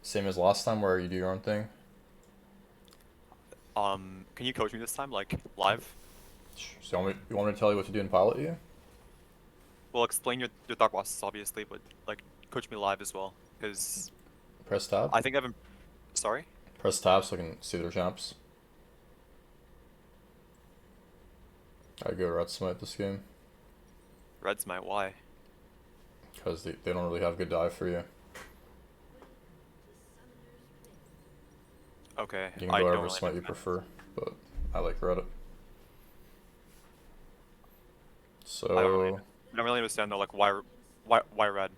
Same as last time where you do your own thing? Can you coach me this time, like live? So you want me to tell you what to do and pilot you? Well, explain your thought process, obviously, but like coach me live as well, because Press tab? I think I've been. Sorry, Press tab so I can see their champs. I go red smite this game. Red's my why. Because they don't really have good dive for you. Okay, You can I go don't whatever really smite you understand. prefer, but I like red. I don't really, So, I don't really understand though. Like why red?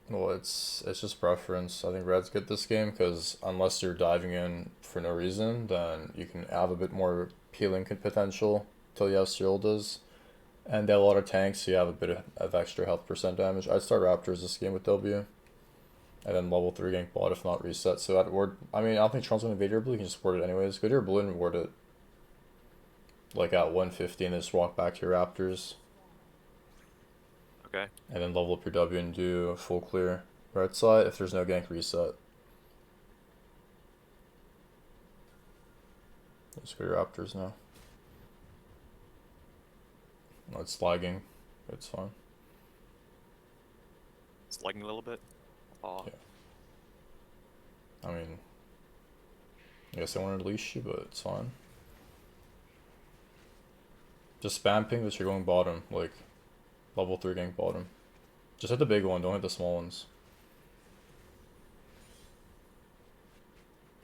well, it's just preference. I think red's good this game because unless you're diving in for no reason, then you can have a bit more peeling potential till you have Shielders. And they have a lot of tanks, so you have a bit of extra health percent damage. I'd start Raptors this game with W. And then level 3 gank bot if not reset. So that ward, I mean, I don't think Tron's gonna invade your blue, you can just ward it anyways. Go to your blue and ward it like at 150 and then just walk back to your Raptors. Okay, And then level up your W and do a full clear right side if there's no gank reset. Let's go to your Raptors now. No, it's lagging. It's fine. it's lagging a little bit. Oh, Yeah. I mean, I guess I wanted to leash you, but it's fine. Just spam ping that you're going bottom, like level 3 gank bottom. Just hit the big one, don't hit the small ones.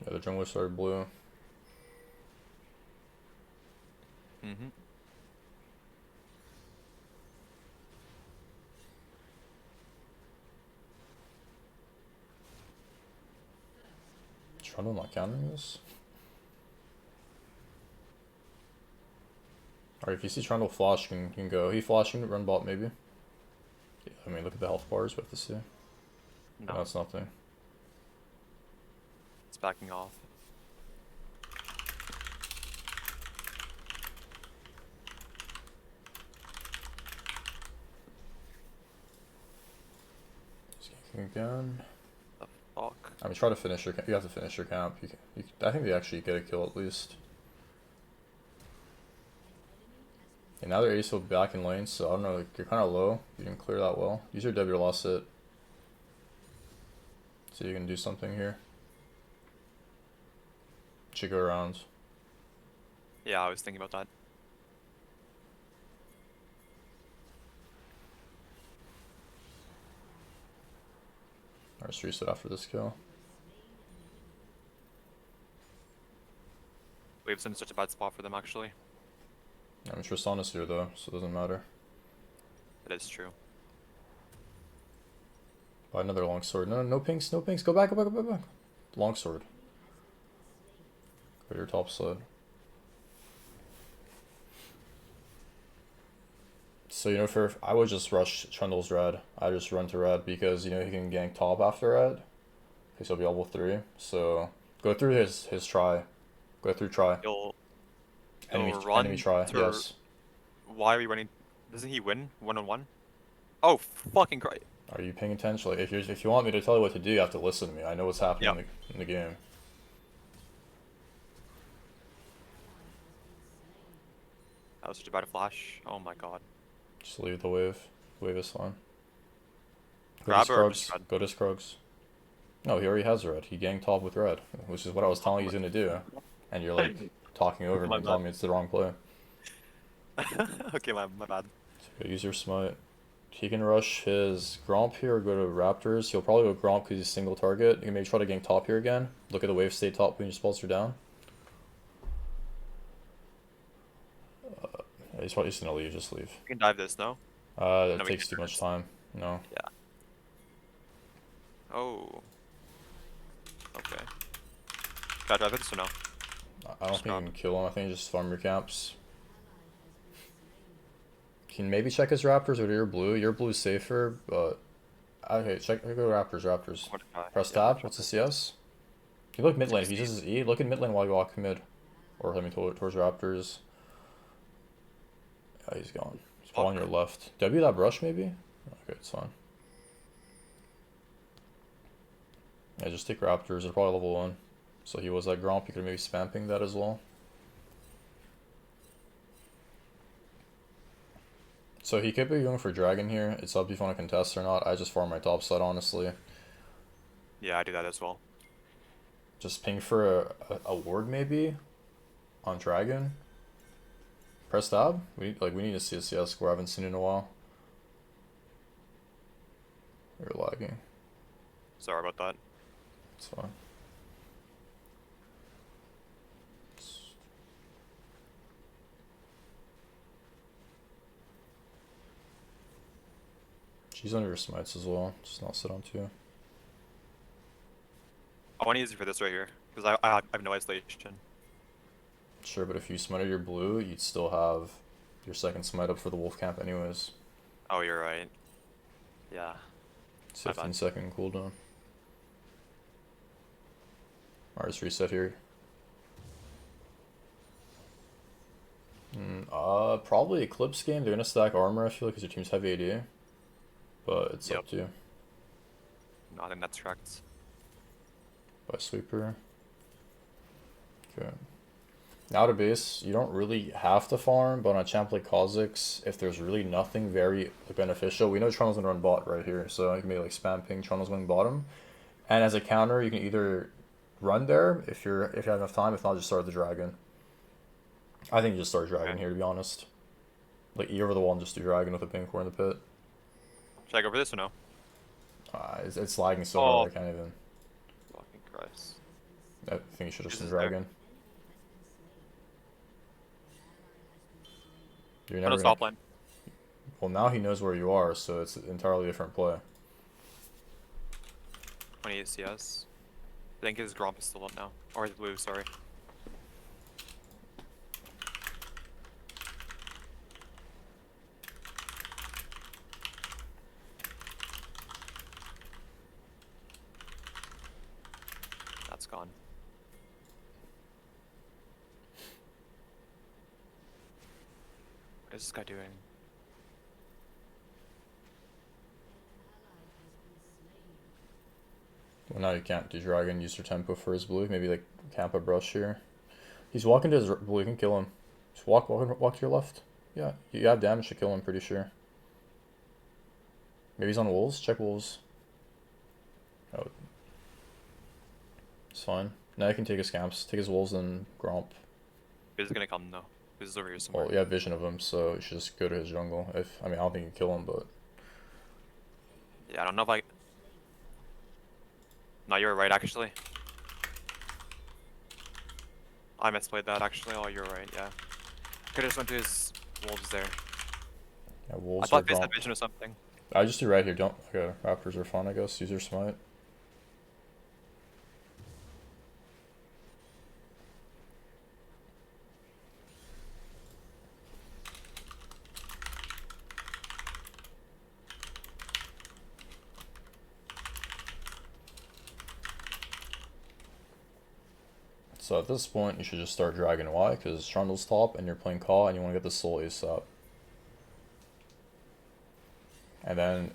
Yeah, the jungler started blue. mm-hmm. Trundle not counting this? Alright, if you see Trundle flash, you can go. He flashing, run bot maybe. Yeah, I mean, look at the health bars, we have to see. No, That's nothing. it's backing off. He's ganking again. The fuck. I mean, try to finish your camp. You have to finish your camp. I think they actually get a kill at least. And now they're ace back in lane, so I don't know, like, you're kind of low. You didn't clear that well. Use your W last hit. So you can do something here. Should go around. Yeah, I was thinking about that. Alright, just reset after this kill. Wave's in such a bad spot for them, actually. I mean, Tristana's here though, so it doesn't matter. It is true. Buy another longsword. No, no pinks, no pinks. Go back, go back, go back, go back. Longsword. Go to your top side. So, you know, I would just rush Trundle's red. I just run to red because, you know, he can gank top after red. Because he'll be level 3. So, go through his try. Go through try. You'll Enemy, you'll enemy run try, to. yes. Why are we running? Doesn't he win 1-on-1? Oh, fucking Christ. Are you paying attention? Like, if you want me to tell you what to do, you have to listen to me. I know what's happening Yeah, in the game. that was such a bad flash. Oh my god. Just leave the wave. Wave is fine. Go to Grab her or just Scruggs. run? Go to Scruggs. No, he already has red. He ganked top with red, which is what I was telling you he's gonna do. And you're like talking over me My and bad. telling me it's the wrong play. Okay, my bad. So use your smite. He can rush his Gromp here or go to Raptors. He'll probably go Gromp because he's single target. You can maybe try to gank top here again. Look at the wave stay top when your spells are down. Yeah, he's probably just gonna leave, just leave. We can dive this, no? That No, we takes can't too dive much this. time. No. Yeah. Oh. Okay. Can I drive this or no? I don't Just think you grab. can kill him. I think you just farm your camps. Can maybe check his Raptors or your blue. Your blue's safer, but okay, check go Raptors, Raptors. I'm gonna try. Press Yeah, I'm gonna tab. try. What's the CS? You look mid lane. If he 60. uses E, look in mid lane while you walk mid. Or I mean towards Raptors. Yeah, he's gone. He's probably on your Fuck. left. W that brush maybe? Okay, it's fine. Yeah, just take Raptors. They're probably level 1. So he was at Gromp. You could maybe spamping that as well. So he could be going for Dragon here. It's up if you want to contest or not. I just farm my top side, honestly. Yeah, I do that as well. Just ping for a ward maybe on Dragon. Press tab. We need to see a CS score. I haven't seen it in a while. You're lagging. Sorry about that. It's fine. She's under your smites as well. Just not sit on 2. I want to use it for this right here because I have no isolation. Sure, but if you smited your blue, you'd still have your second smite up for the wolf camp anyways. Oh, you're right. Yeah. It's 15-second cooldown. Alright, let's reset here. Probably Eclipse game. They're gonna stack armor, I feel like, because your team's heavy AD. But it's up to you. No, I think that's correct. By sweeper. Okay. Now to base, you don't really have to farm, but on a champ like Kha'Zix, if there's really nothing very beneficial, we know Trundle's gonna run bot right here, so you can maybe like spam ping Trundle's going bottom. And as a counter, you can either run there if you have enough time, if not just start the dragon. I think you just start dragon here, to be honest. Like E over the wall and just do dragon with a ping core in the pit. Should I go for this or no? It's lagging so hard I can't even. Fucking Christ. I think you should have done dragon. You're never stop line. Well, now he knows where you are, so it's an entirely different play. 28 CS. I think his Gromp is still up now. Or his blue, sorry. That's gone. What is this guy doing? Well, now you can't do dragon. Use your tempo for his blue. Maybe like camp a brush here. He's walking to his blue. You can kill him. Just walk to your left. Yeah, you have damage to kill him. Pretty sure. Maybe he's on wolves. Check wolves. Oh, it's fine. Now you can take his camps. Take his wolves and Gromp. He's gonna come though. He's over here somewhere. Well, you have vision of him, so you should just go to his jungle. I mean, I don't think you can kill him, but yeah, I don't know if I. No, you're right actually. I misplayed that actually. Oh, you're right. Yeah. Could have just went to his wolves there. yeah, wolves. I thought or face Gromp. that vision or something. I just do right here. Don't. Okay, Raptors are fun, I guess. Use your smite. So at this point, you should just start Dragon Y, because Trundle's top, and you're playing Ka, and you want to get the soul ace up. And then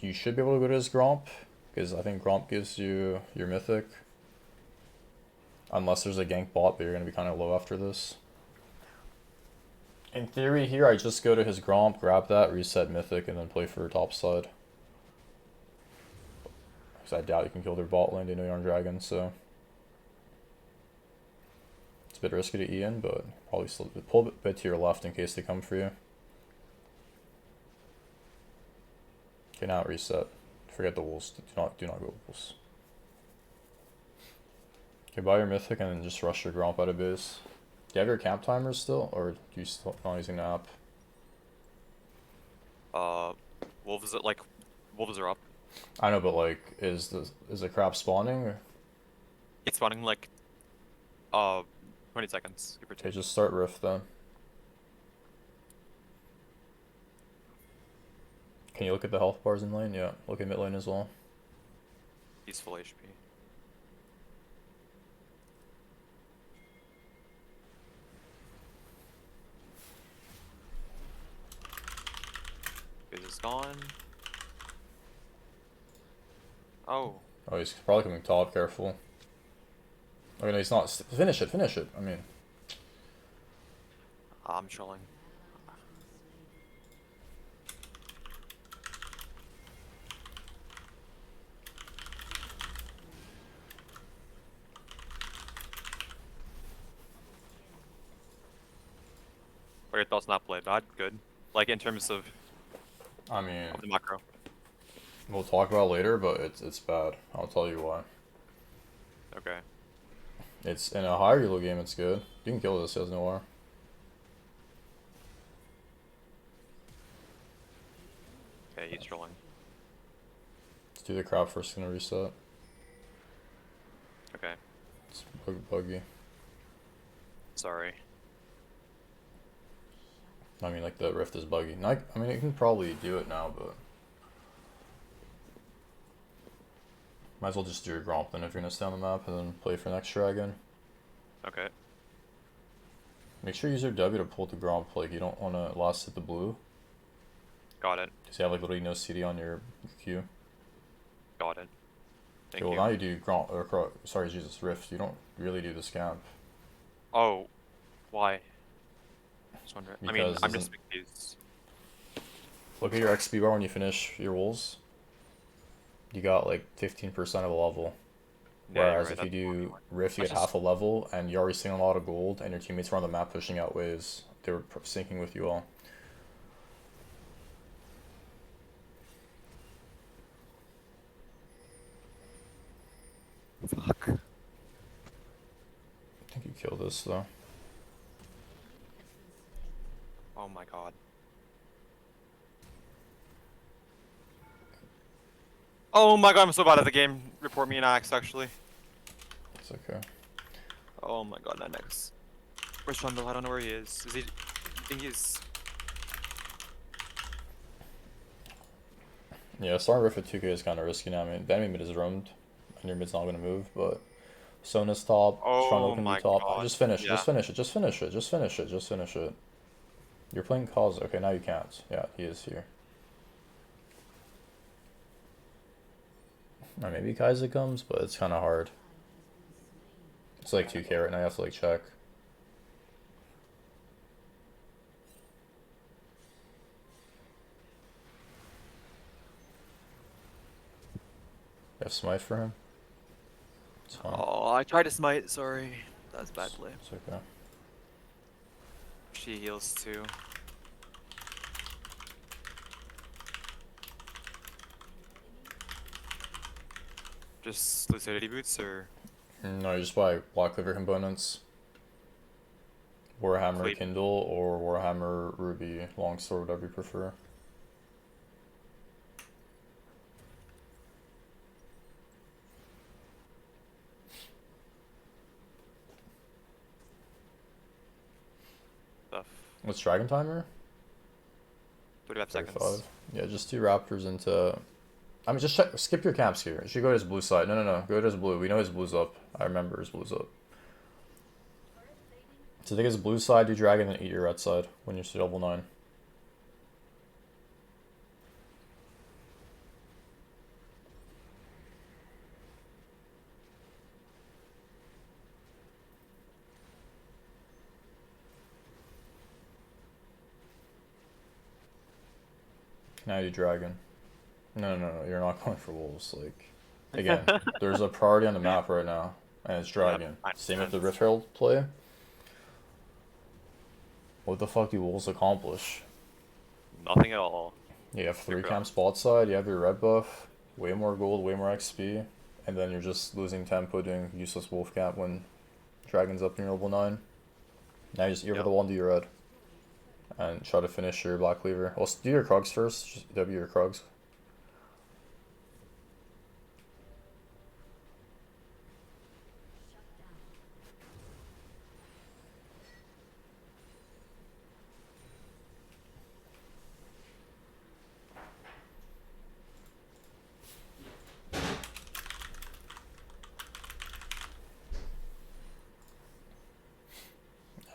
you should be able to go to his Gromp, because I think Gromp gives you your Mythic. Unless there's a gank bot, but you're going to be kind of low after this. In theory here, I just go to his Gromp, grab that, reset Mythic, and then play for top side. Because I doubt you can kill their bot lane, they know you're on Dragon, so... It's a bit risky to E in, but probably still pull a bit to your left in case they come for you. Okay, now reset. Forget the wolves. Do not go wolves. Okay, buy your mythic and then just rush your Gromp out of base. Do you have your camp timers still, or do you still not using the app? Wolves are up. I know, but like, is the crap spawning? Or? It's spawning like 20 seconds. Okay, just start Rift then. Can you look at the health bars in lane? Yeah, look at mid lane as well. He's full HP. This is gone. Oh. Oh, he's probably coming top. Careful. Okay, no, he's not. Finish it. Finish it. I mean, I'm trolling. What are your thoughts on that play? Bad? Good? Like in terms of I mean, the macro? we'll talk about it later, but it's bad. I'll tell you why. Okay. It's in a higher elo game. It's good. You can kill this. He has no R. Okay, he's trolling. Let's do the crap first. Gonna reset. Okay. It's buggy. Sorry. I mean, like the rift is buggy. Not, I mean, you can probably do it now, but might as well just do your Gromp then if you're gonna stay on the map and then play for next dragon. Okay. Make sure you use your W to pull the Gromp. Like you don't want to last hit the blue. Got it. Cause you have like literally no CD on your Q. Got it. Thank Okay, well you. now you do Gromp or sorry Jesus Rift. You don't really do the scamp. Oh, why? Just wondering. I mean, Because I'm just isn't confused. look at your XP bar when you finish your rolls. You got like 15% of a level. Yeah, you're Whereas right. if you That's do Rift, you that's get just half a level, and you're already seeing a lot of gold, and your teammates were on the map pushing out waves. They were syncing with you all. fuck. I think you kill this though. Oh my god. Oh my god, I'm so bad at the game. Report me an axe, actually. It's okay. Oh my god, not next. Where's Trundle? I don't know where he is. Is he? I think he's. Yeah, starting Rift at 2K is kind of risky now. I mean, the enemy mid is roamed, and your mid's not going to move, but Sona's top, Trundle Oh can be my top. god. Just finish, Yeah. just finish it, just finish it, just finish it, just finish it. You're playing Kha'Zix. Okay, now you can't. Yeah, he is here. Or maybe Kha'Zix comes, but it's kind of hard. It's like 2K right now, you have to like check. You have Smite for him? It's fine. Oh, I tried to smite. Sorry, that's bad play. It's okay. She heals too. Just lucidity boots or No, you just buy Black Clover components. Warhammer cleave. Kindle or Warhammer Ruby Longsword, whatever you prefer. Stuff. What's Dragon Timer? 35 35. seconds. Yeah, just do Raptors into. I mean, just check. Skip your camps here. You should go to his blue side. No. Go to his blue. We know his blue's up. I remember his blue's up. So take his blue side, do Dragon, and eat your red side when you're level 9. Now you do Dragon. No. You're not going for wolves. Like, again, there's a priority on the map right now, and it's Yep, Dragon. I Same with the understand. Rift Herald play. What the fuck do wolves accomplish? Nothing at all. You have 3 Super camps honest. bot side, you have your red buff, way more gold, way more XP, and then you're just losing tempo doing useless wolf camp when Dragon's up in your level 9. Now you just give it Yep. the 1 to your red. And try to finish your Black Cleaver. Well, do your Krugs first, just W your Krugs.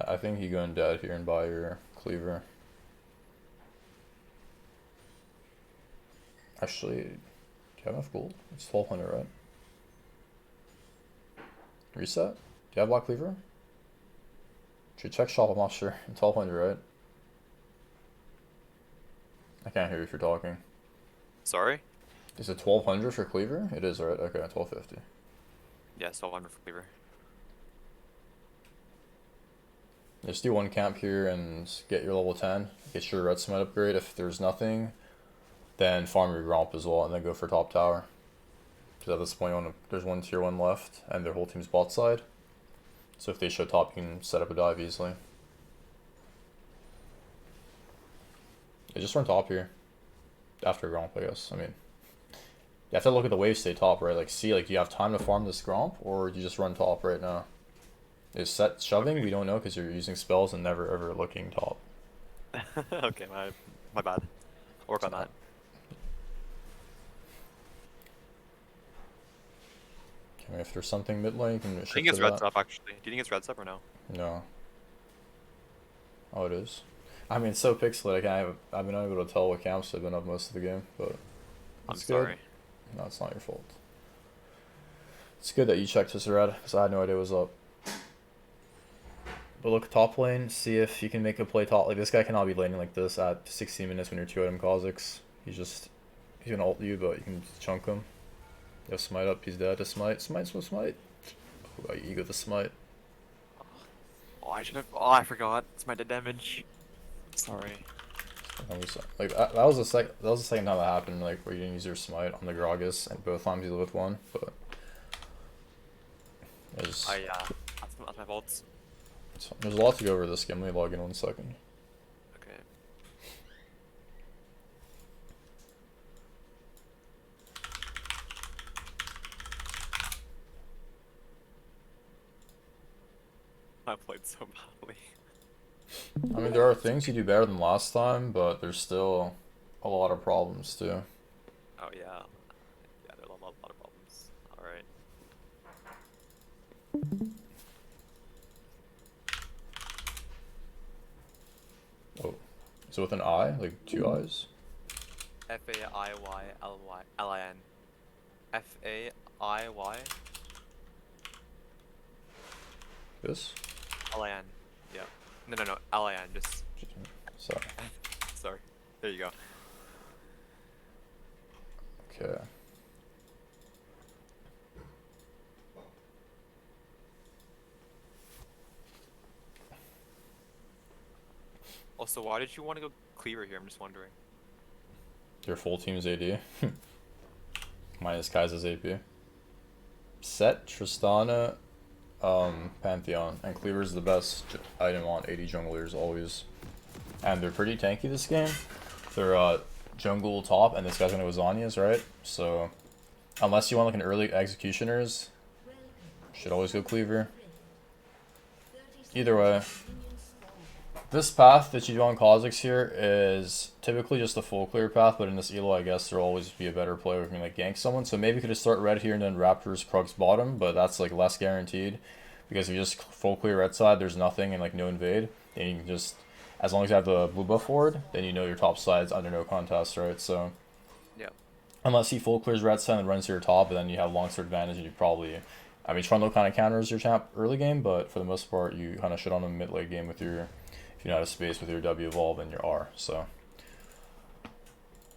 I think you go in dead here and buy your Cleaver. Actually, do you have enough gold? It's 1200, right? Reset? Do you have Black Cleaver? Should check shop, I'm not sure. 1200, right? I can't hear you if you're talking. Sorry? Is it 1200 for Cleaver? It is, right? Okay, 1250. Yeah, so 100 for Cleaver. Just do one camp here and get your level 10. Get your red smite upgrade. If there's nothing, then farm your Gromp as well, and then go for top tower. Because at this point, there's one tier 1 left, and their whole team's bot side. So if they show top, you can set up a dive easily. Yeah, just run top here. After Gromp, I guess. I mean, you have to look at the wave state top, right? Like, see, like, do you have time to farm this Gromp, or do you just run top right now? Is set shoving? We don't know because you're using spells and never ever looking top. Okay, my bad. I'll work on that. Okay, if there's something mid lane, you can I shift think to it's red that. sub actually. Do you think it's red sub or no? No. Oh, it is. I mean, it's so pixelated. I've been unable to tell what camps I've been up most of the game, but I'm it's sorry. good. No, it's not your fault. It's good that you checked this red because I had no idea it was up. But look, top lane, see if you can make a play top. Like, this guy cannot be laning like this at 16 minutes when you're 2-item Kha'Zix. He's gonna ult you, but you can chunk him. You have smite up, he's dead to smite. Smite's with smite. Oh, you go the smite. Oh, I should have. Oh, I forgot. It's my dead damage. Sorry. Like that was the second time that happened. Like where you didn't use your smite on the Gragas, and both times you live with one. But That's my fault. There's a lot to go over this game. Let me log in 1 second. Okay. I played so badly. I mean, there are things you do better than last time, but there's still a lot of problems too. Oh yeah. Yeah, there are a lot of problems. Alright. Oh, is it with an I? Like 2 I's? Faiyylin. F-A-I-Y. This? L-I-N. Yeah. No. L-I-N. Just. Sorry. Sorry. There you go. Okay. Also, why did you want to go cleaver here? I'm just wondering. Your full team's AD. Minus Kai's AP. Set, Tristana, Pantheon, and Cleaver's the best item on AD junglers always. And they're pretty tanky this game. They're jungle top, and this guy's gonna go Zanyas, right? So, unless you want like an early executioners, should always go Cleaver. Either way, this path that you do on Kha'Zix here is typically just a full clear path, but in this elo, I guess there'll always be a better play where you can like gank someone. So maybe you could just start red here and then Raptors Krugs bottom, but that's like less guaranteed because if you just full clear red side, there's nothing and like no invade, then you can just, as long as you have the blue buff forward, then you know your top side's under no contest, right? So Yeah. unless he full clears red side and runs to your top, and then you have longsword advantage, and you probably, I mean, Trundle kind of counters your champ early game, but for the most part, you kind of shit on him mid late game with your, if you're out of space with your W evolve and your R. So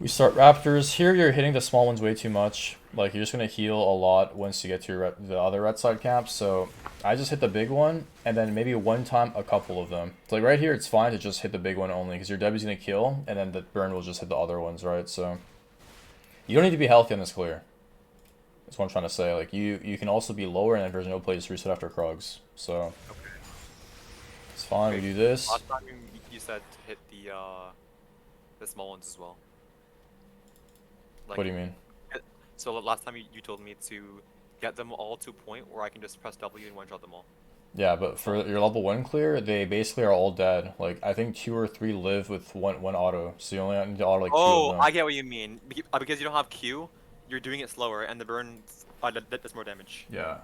we start Raptors here. You're hitting the small ones way too much. Like you're just gonna heal a lot once you get to the other red side camp. So I just hit the big one, and then maybe one time a couple of them. So like right here, it's fine to just hit the big one only because your W's gonna kill, and then the burn will just hit the other ones, right? So you don't need to be healthy on this clear. That's what I'm trying to say. Like you can also be lower, and there's no place to reset after Krugs. So Okay. it's fine. Wait, We do this. Last time you said to hit the small ones as well. Like, What do you mean? so last time you told me to get them all to a point where I can just press W and one shot them all. Yeah, but for your level 1 clear, they basically are all dead. Like, I think 2 or 3 live with one auto, so you only need to auto like 2 of them. I get what you mean. Because you don't have Q, you're doing it slower, and the burn does more damage. Yeah.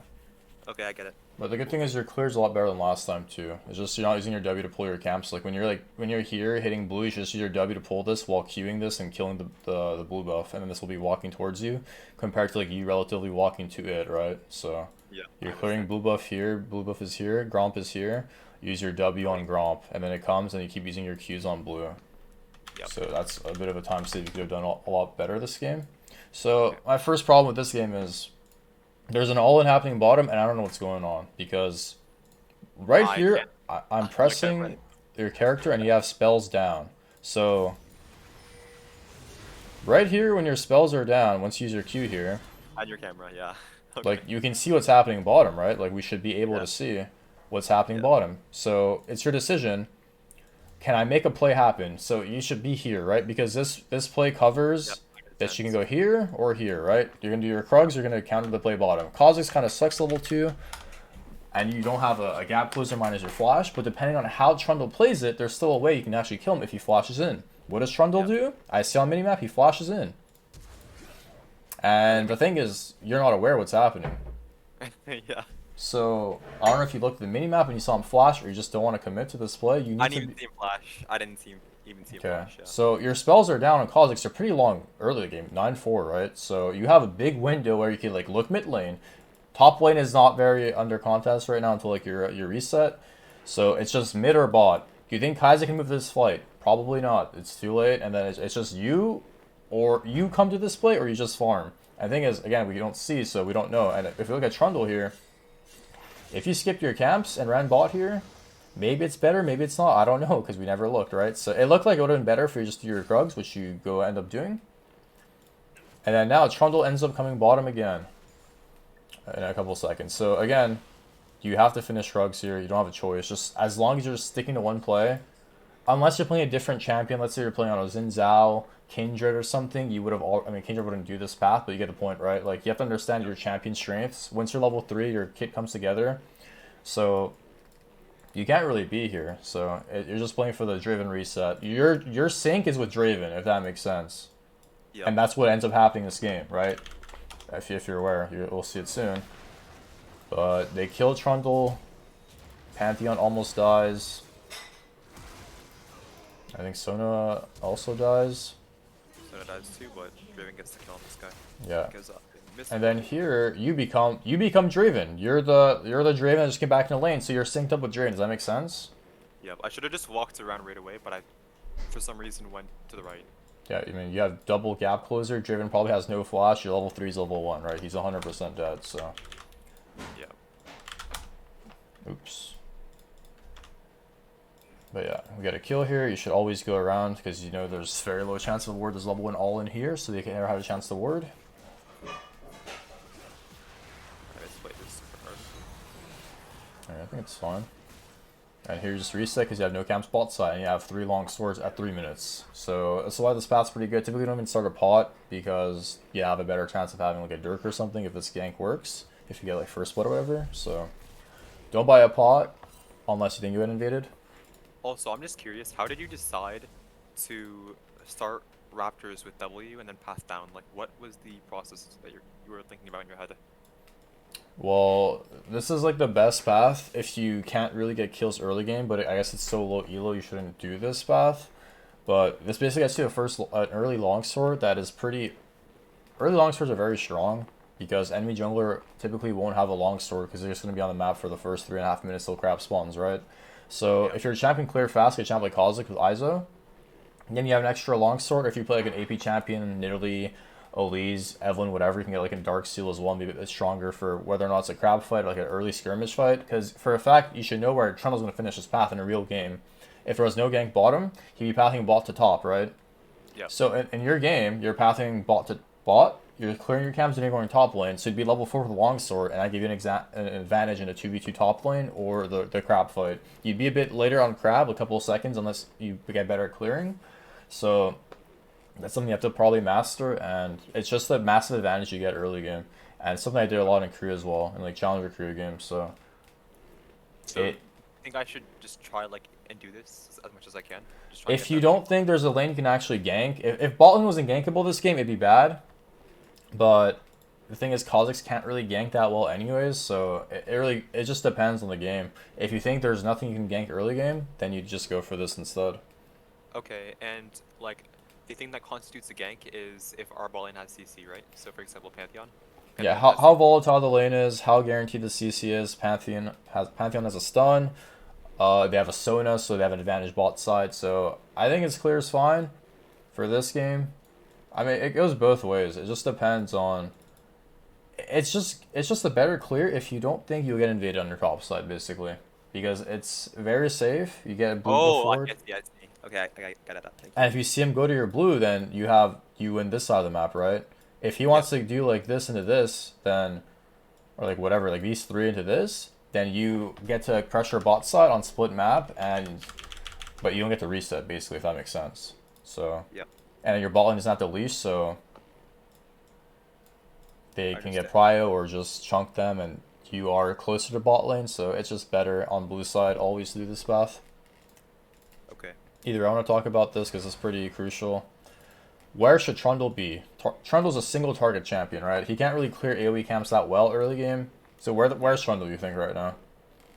Okay, I get it. But the good thing is your clear's a lot better than last time too. It's just you're not using your W to pull your camps. Like when you're here hitting blue, you should just use your W to pull this while queuing this and killing the blue buff, and then this will be walking towards you, compared to like you relatively walking to it, right? So Yeah, I You're clearing understand. blue buff here, blue buff is here, Gromp is here. Use your W Okay. on Gromp, and then it comes and you keep using your Qs on blue. Yep. So that's a bit of a time save. You could have done a lot better this game. So Okay. my first problem with this game is there's an all-in happening bottom, and I don't know what's going on because right I here can't I'm look at it, but pressing your character and you have spells down. So right here when your spells are down, once you use your Q here, on your camera, yeah. Okay. like you can see what's happening bottom, right? Like we should be able Yeah. to see what's happening Yeah. bottom. So it's your decision. Can I make a play happen? So you should be here, right? Because this play Yeah. covers I that you understand. can go here or here, right? You're gonna do your Krugs, you're gonna counter the play bottom. Kha'Zix kind of sucks level 2, and you don't have a gap closer minus your flash, but depending on how Trundle plays it, there's still a way you can actually kill him if he flashes in. What does Trundle Yeah. do? I see on minimap, he flashes in. And then And the thing is, you're not aware what's happening. yeah. So, I don't know if you looked at the minimap and you saw him flash, or you just don't want to commit to this play. You I need to didn't be... even see him flash. I didn't see him even see him Okay, flash. Yeah. so your spells are down on Kha'Zix. They're pretty long early in the game, 9-4, right? So you have a big window where you can like look mid lane. Top lane is not very under contest right now until like your reset. So it's just mid or bot. Do you think Kaiser can move this fight? Probably not. It's too late, and then it's just you, or you come to this play, or you just farm. And the thing is, again, we don't see, so we don't know. And if you look at Trundle here, if you skipped your camps and ran bot here, maybe it's better, maybe it's not. I don't know because we never looked, right? So it looked like it would have been better for you just to do your Krugs, which you go end up doing. And then now Trundle ends up coming bottom again in a couple seconds. So again, you have to finish Krugs here. You don't have a choice. Just as long as you're sticking to one play, unless you're playing a different champion, let's say you're playing on a Xin Zhao, Kindred or something, you would have all, I mean, Kindred wouldn't do this path, but you get the point, right? Like, you have to understand your champion strengths. Once you're level 3, your kit comes together. So, you can't really be here. So, you're just playing for the Draven reset. Your sync is with Draven, if that makes sense. Yep. And that's what ends up happening in this game, right? If you're aware, we'll see it soon. But they kill Trundle. Pantheon almost dies. I think Sona also dies. So it dies too, but Draven gets to kill on this guy. Yeah. Because missed And then here you become Draven. You're the Draven that just came back in the lane, so you're synced up with Draven. Does that make sense? Yep. I should have just walked around right away, but I, for some reason, went to the right. Yeah, I mean you have double gap closer. Draven probably has no flash. Your level 3 is level 1, right? He's 100% dead, so Yep. oops. But yeah, we got a kill here. You should always go around because you know there's very low chance of a ward. There's level 1 all in here, so they can never have a chance to ward. Let's play this super hard. Alright, I think it's fine. And here you just reset because you have no camp spot side and you have 3 long swords at 3 minutes. So that's why this path's pretty good. Typically you don't even start a pot because you have a better chance of having like a Dirk or something if this gank works. If you get like first blood or whatever. So don't buy a pot unless you think you get invaded. Also, I'm just curious, how did you decide to start Raptors with W and then pass down? Like, what was the process that you were thinking about in your head? Well, this is like the best path if you can't really get kills early game, but I guess it's so low elo you shouldn't do this path. But this basically gets you an early longsword that is pretty... Early longswords are very strong because enemy jungler typically won't have a longsword because they're just going to be on the map for the first 3.5 minutes till crap spawns, right? So Yeah. if you're a champion clear fast, get a champion like Kha'Zix with ISO, then you have an extra longsword. If you play like an AP champion, Nidalee, Elise, Evelyn, whatever, you can get like a Dark Seal as well, maybe it's stronger for whether or not it's a crab fight or like an early skirmish fight. Because for a fact, you should know where Trundle's going to finish his path in a real game. If there was no gank bottom, he'd be pathing bot to top, right? Yeah. So in your game, you're pathing bot to bot, you're clearing your camps and you're going top lane, so you'd be level 4 with a longsword, and I give you an advantage in a 2v2 top lane or the crab fight. You'd be a bit later on crab, a couple of seconds, unless you get better at clearing. So that's something you have to probably master, and it's just a massive advantage you get early game. And it's something I did a lot in Korea as well, in like Challenger Korea games, so... So, I think I should just try, like, and do this as much as I can? Just try and If get you that don't lane? think there's a lane you can actually gank, if bot lane wasn't gankable this game, it'd be bad. But the thing is, Kha'Zix can't really gank that well anyways, so it just depends on the game. If you think there's nothing you can gank early game, then you just go for this instead. Okay, and, like, the thing that constitutes a gank is if our ball lane has CC, right? So, for example, Pantheon. and Yeah, then how volatile the lane is, how guaranteed the CC is. Pantheon has a stun. They have a Sona, so they have an advantage bot side. So I think it's clear is fine for this game. I mean, it goes both ways. It just depends on. It's just a better clear if you don't think you'll get invaded on your top side, basically, because it's very safe. You get blue oh, I before, see, I see. Okay, I got it. Thank and you. if you see him go to your blue, then you win this side of the map, right? If he Yep. wants to do like this into this, then or like whatever, like these three into this, then you get to pressure bot side on split map, but you don't get to reset basically, if that makes sense. So Yep. and your bot lane doesn't have to leash, so they I can get understand. prio or just chunk them, and you are closer to bot lane, so it's just better on blue side always to do this path. Okay. Either I want to talk about this because it's pretty crucial. Where should Trundle be? Trundle's a single target champion, right? He can't really clear AoE camps that well early game. So Yeah. where's Trundle, you think, right now?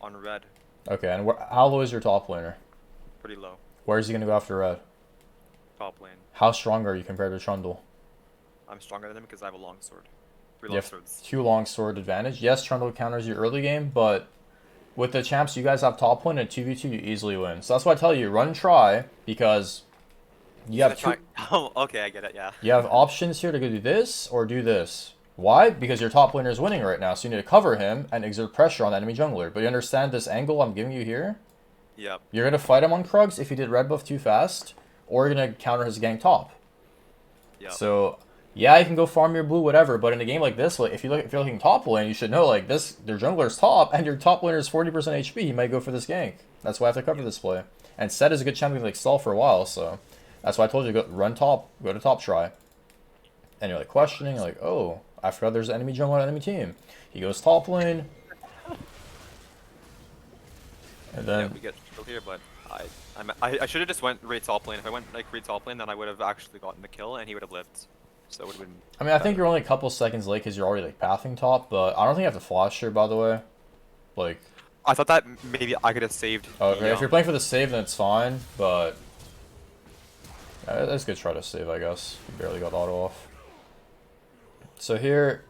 On red, Okay, and how low is your top laner? pretty low. Where's he going to go after red? Top lane. How strong are you compared to Trundle? I'm stronger than him because I have a long sword. Three You long have swords. 2 long sword advantage. Yes, Trundle counters you early game, but with the champs you guys have top lane and 2v2, you easily win. So that's why I tell you, run try, because you He's gonna have try. two. Oh, okay, I get it. Yeah. You have options here to go do this or do this. Why? Because your top laner is winning right now, so you need to cover him and exert pressure on the enemy jungler. But you understand this angle I'm giving you here? Yep. You're going to fight him on Krugs if he did red buff too fast, or you're going to counter his gank top. Yep. So, yeah, you can go farm your blue, whatever, but in a game like this, like, if you're looking top lane, you should know, like, their jungler's top, and your top laner is 40% HP, you might go for this gank. That's why I have to cover this play. And Set is a good champion to, like, stall for a while, so that's why I told you, run top, go to top try. And you're like questioning, like, oh, I forgot there's an enemy jungler on enemy team. He goes top lane, and Yeah, then we get killed here, but I should have just went raid top lane. If I went like raid top lane, then I would have actually gotten the kill, and he would have lived. So it would have been. I mean, I think better. you're only a couple seconds late because you're already like pathing top, but I don't think you have to flash here, by the way. Like, I thought that maybe I could have saved okay, the if you're playing for the save, then it's fine, but that's good try to save, I guess. You barely got auto off. So here,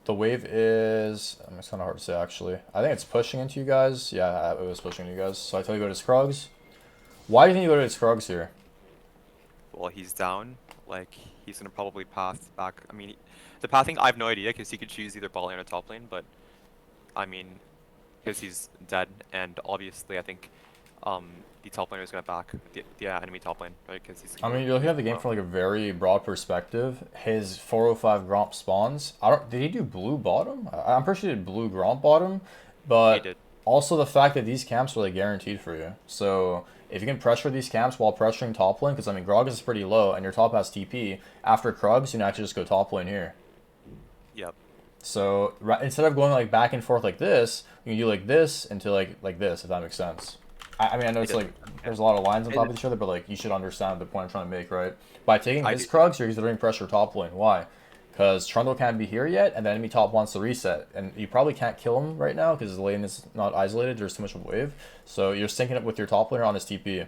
the wave is, it's kind of hard to say actually. I think it's pushing into you guys. Yeah, it was pushing into you guys. So I tell you go to Scruggs. Why do you think you go to Scruggs here? well, he's down. Like he's gonna probably path back. I mean, the pathing I have no idea because he could choose either bot lane or top lane. But I mean, because he's dead, and obviously I think the top laner is gonna back the enemy top lane, right? Because he's. I mean, you're looking at the game from like a very broad perspective. His 405 Gromp spawns. Did he do blue bottom? I'm pretty sure he did blue Gromp bottom, He but did. also the fact that these camps were like guaranteed for you. So if you can pressure these camps while pressuring top lane, because I mean Grog is pretty low and your top has TP. After Krugs, you can actually just go top lane here. Yep. So instead of going like back and forth like this, you can do like this into like this, if that makes sense. I mean, I know He it's did. like there's a lot of lines on It top is. of each other, but like you should understand the point I'm trying to make, right? By taking I his do. Krugs, you're exerting pressure top lane. Why? Because Trundle can't be here yet, and the enemy top wants to reset, and you probably can't kill him right now because the lane is not isolated. There's too much of a wave, so you're syncing up with your top laner on his TP.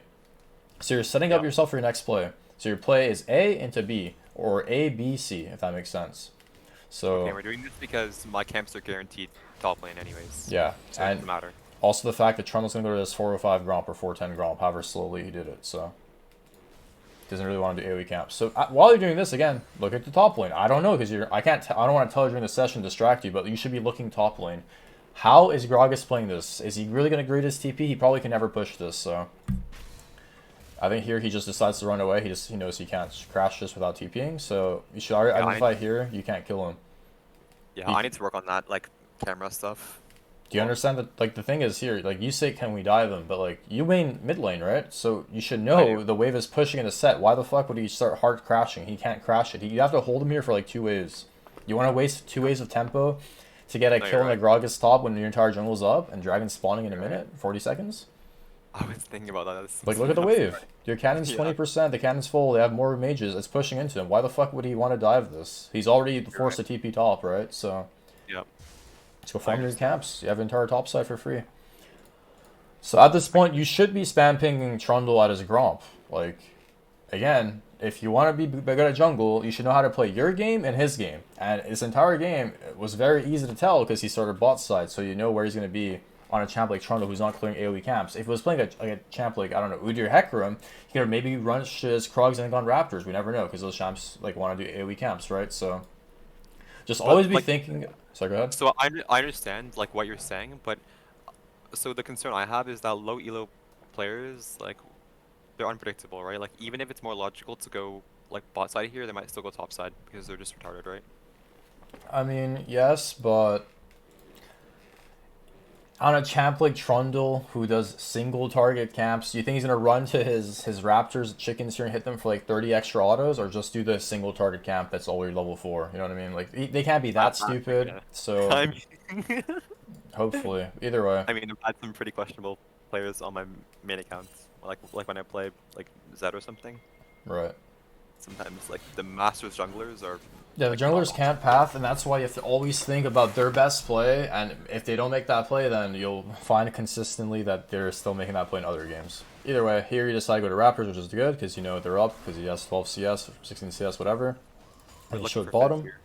So you're setting up Yep. yourself for your next play. So your play is A into B, or A B C, if that makes sense. So Okay, we're doing this because my camps are guaranteed top lane anyways. yeah, So it and doesn't matter. also the fact that Trundle's gonna go to this 405 Gromp or 410 Gromp, however slowly he did it. So doesn't really want to do AoE camp. So while you're doing this again, look at the top lane. I don't know because I can't. I don't want to tell you during the session, distract you, but you should be looking top lane. How is Gragas playing this? Is he really going to greed his TP? He probably can never push this. So I think here he just decides to run away. He knows he can't crash this without TPing. So you should identify here. You can't kill him. Yeah, I need to work on that, like camera stuff. Do you understand that? Like the thing is here, like you say, can we dive him? But like you main mid lane, right? So you should know the wave is pushing in a set. Why the fuck would he start hard crashing? He can't crash it. You have to hold him here for like 2 waves. You want to waste 2 waves of tempo to get a kill in the Gragas top when your entire jungle's up and dragon spawning in a minute, 40 seconds? I was thinking about that. Like look at the wave. Your cannon's 20%. The cannon's full. They have more mages. It's pushing into him. Why the fuck would he want to dive this? He's already forced to TP top, right? So. Yep. Let's go farm your camps. You have entire top side for free. So at this point, you should be spam pinging Trundle at his Gromp. Like, again, if you want to be good at jungle, you should know how to play your game and his game. And his entire game was very easy to tell because he started bot side, so you know where he's going to be on a champ like Trundle who's not clearing AoE camps. If it was playing a champ like, I don't know, Udyr Hecarim, he could maybe run his Krogs and on Raptors. We never know because those champs like want to do AoE camps, right? So just But always be like, thinking. Sorry, go ahead. so I understand like what you're saying, but so the concern I have is that low elo players like they're unpredictable, right? Like even if it's more logical to go like bot side here, they might still go top side because they're just retarded, right? I mean, yes, but on a champ like Trundle who does single target camps, do you think he's gonna run to his Raptors chickens here and hit them for like 30 extra autos, or just do the single target camp that's all your level 4? You know what I mean? Like they can't be that stupid. Yeah. So I mean, hopefully, either way, I mean, I've had some pretty questionable players on my main accounts, like when I play like Zed or something. right. Sometimes like the masters junglers are Yeah, the like not junglers awesome. can't path, and that's why you have to always think about their best play. And if they don't make that play, then you'll find consistently that they're still making that play in other games. Either way, here you decide to go to Raptors, which is good because you know they're up because he has 12 CS, 16 CS, whatever. We're And you looking showed for Fizz bottom. here.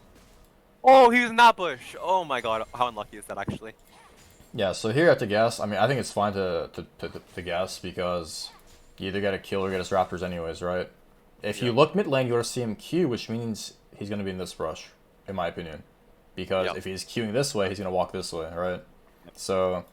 Oh, he was in that bush. Oh my god, how unlucky is that actually? Yeah, so here at the guess, I mean, I think it's fine to guess because you either get a kill or get his Raptors anyways, right? If you Yeah. look mid lane, you ought to see him Q, which means he's going to be in this brush, in my opinion. Because Yeah. if he's queuing this way, he's going to walk this way, right? So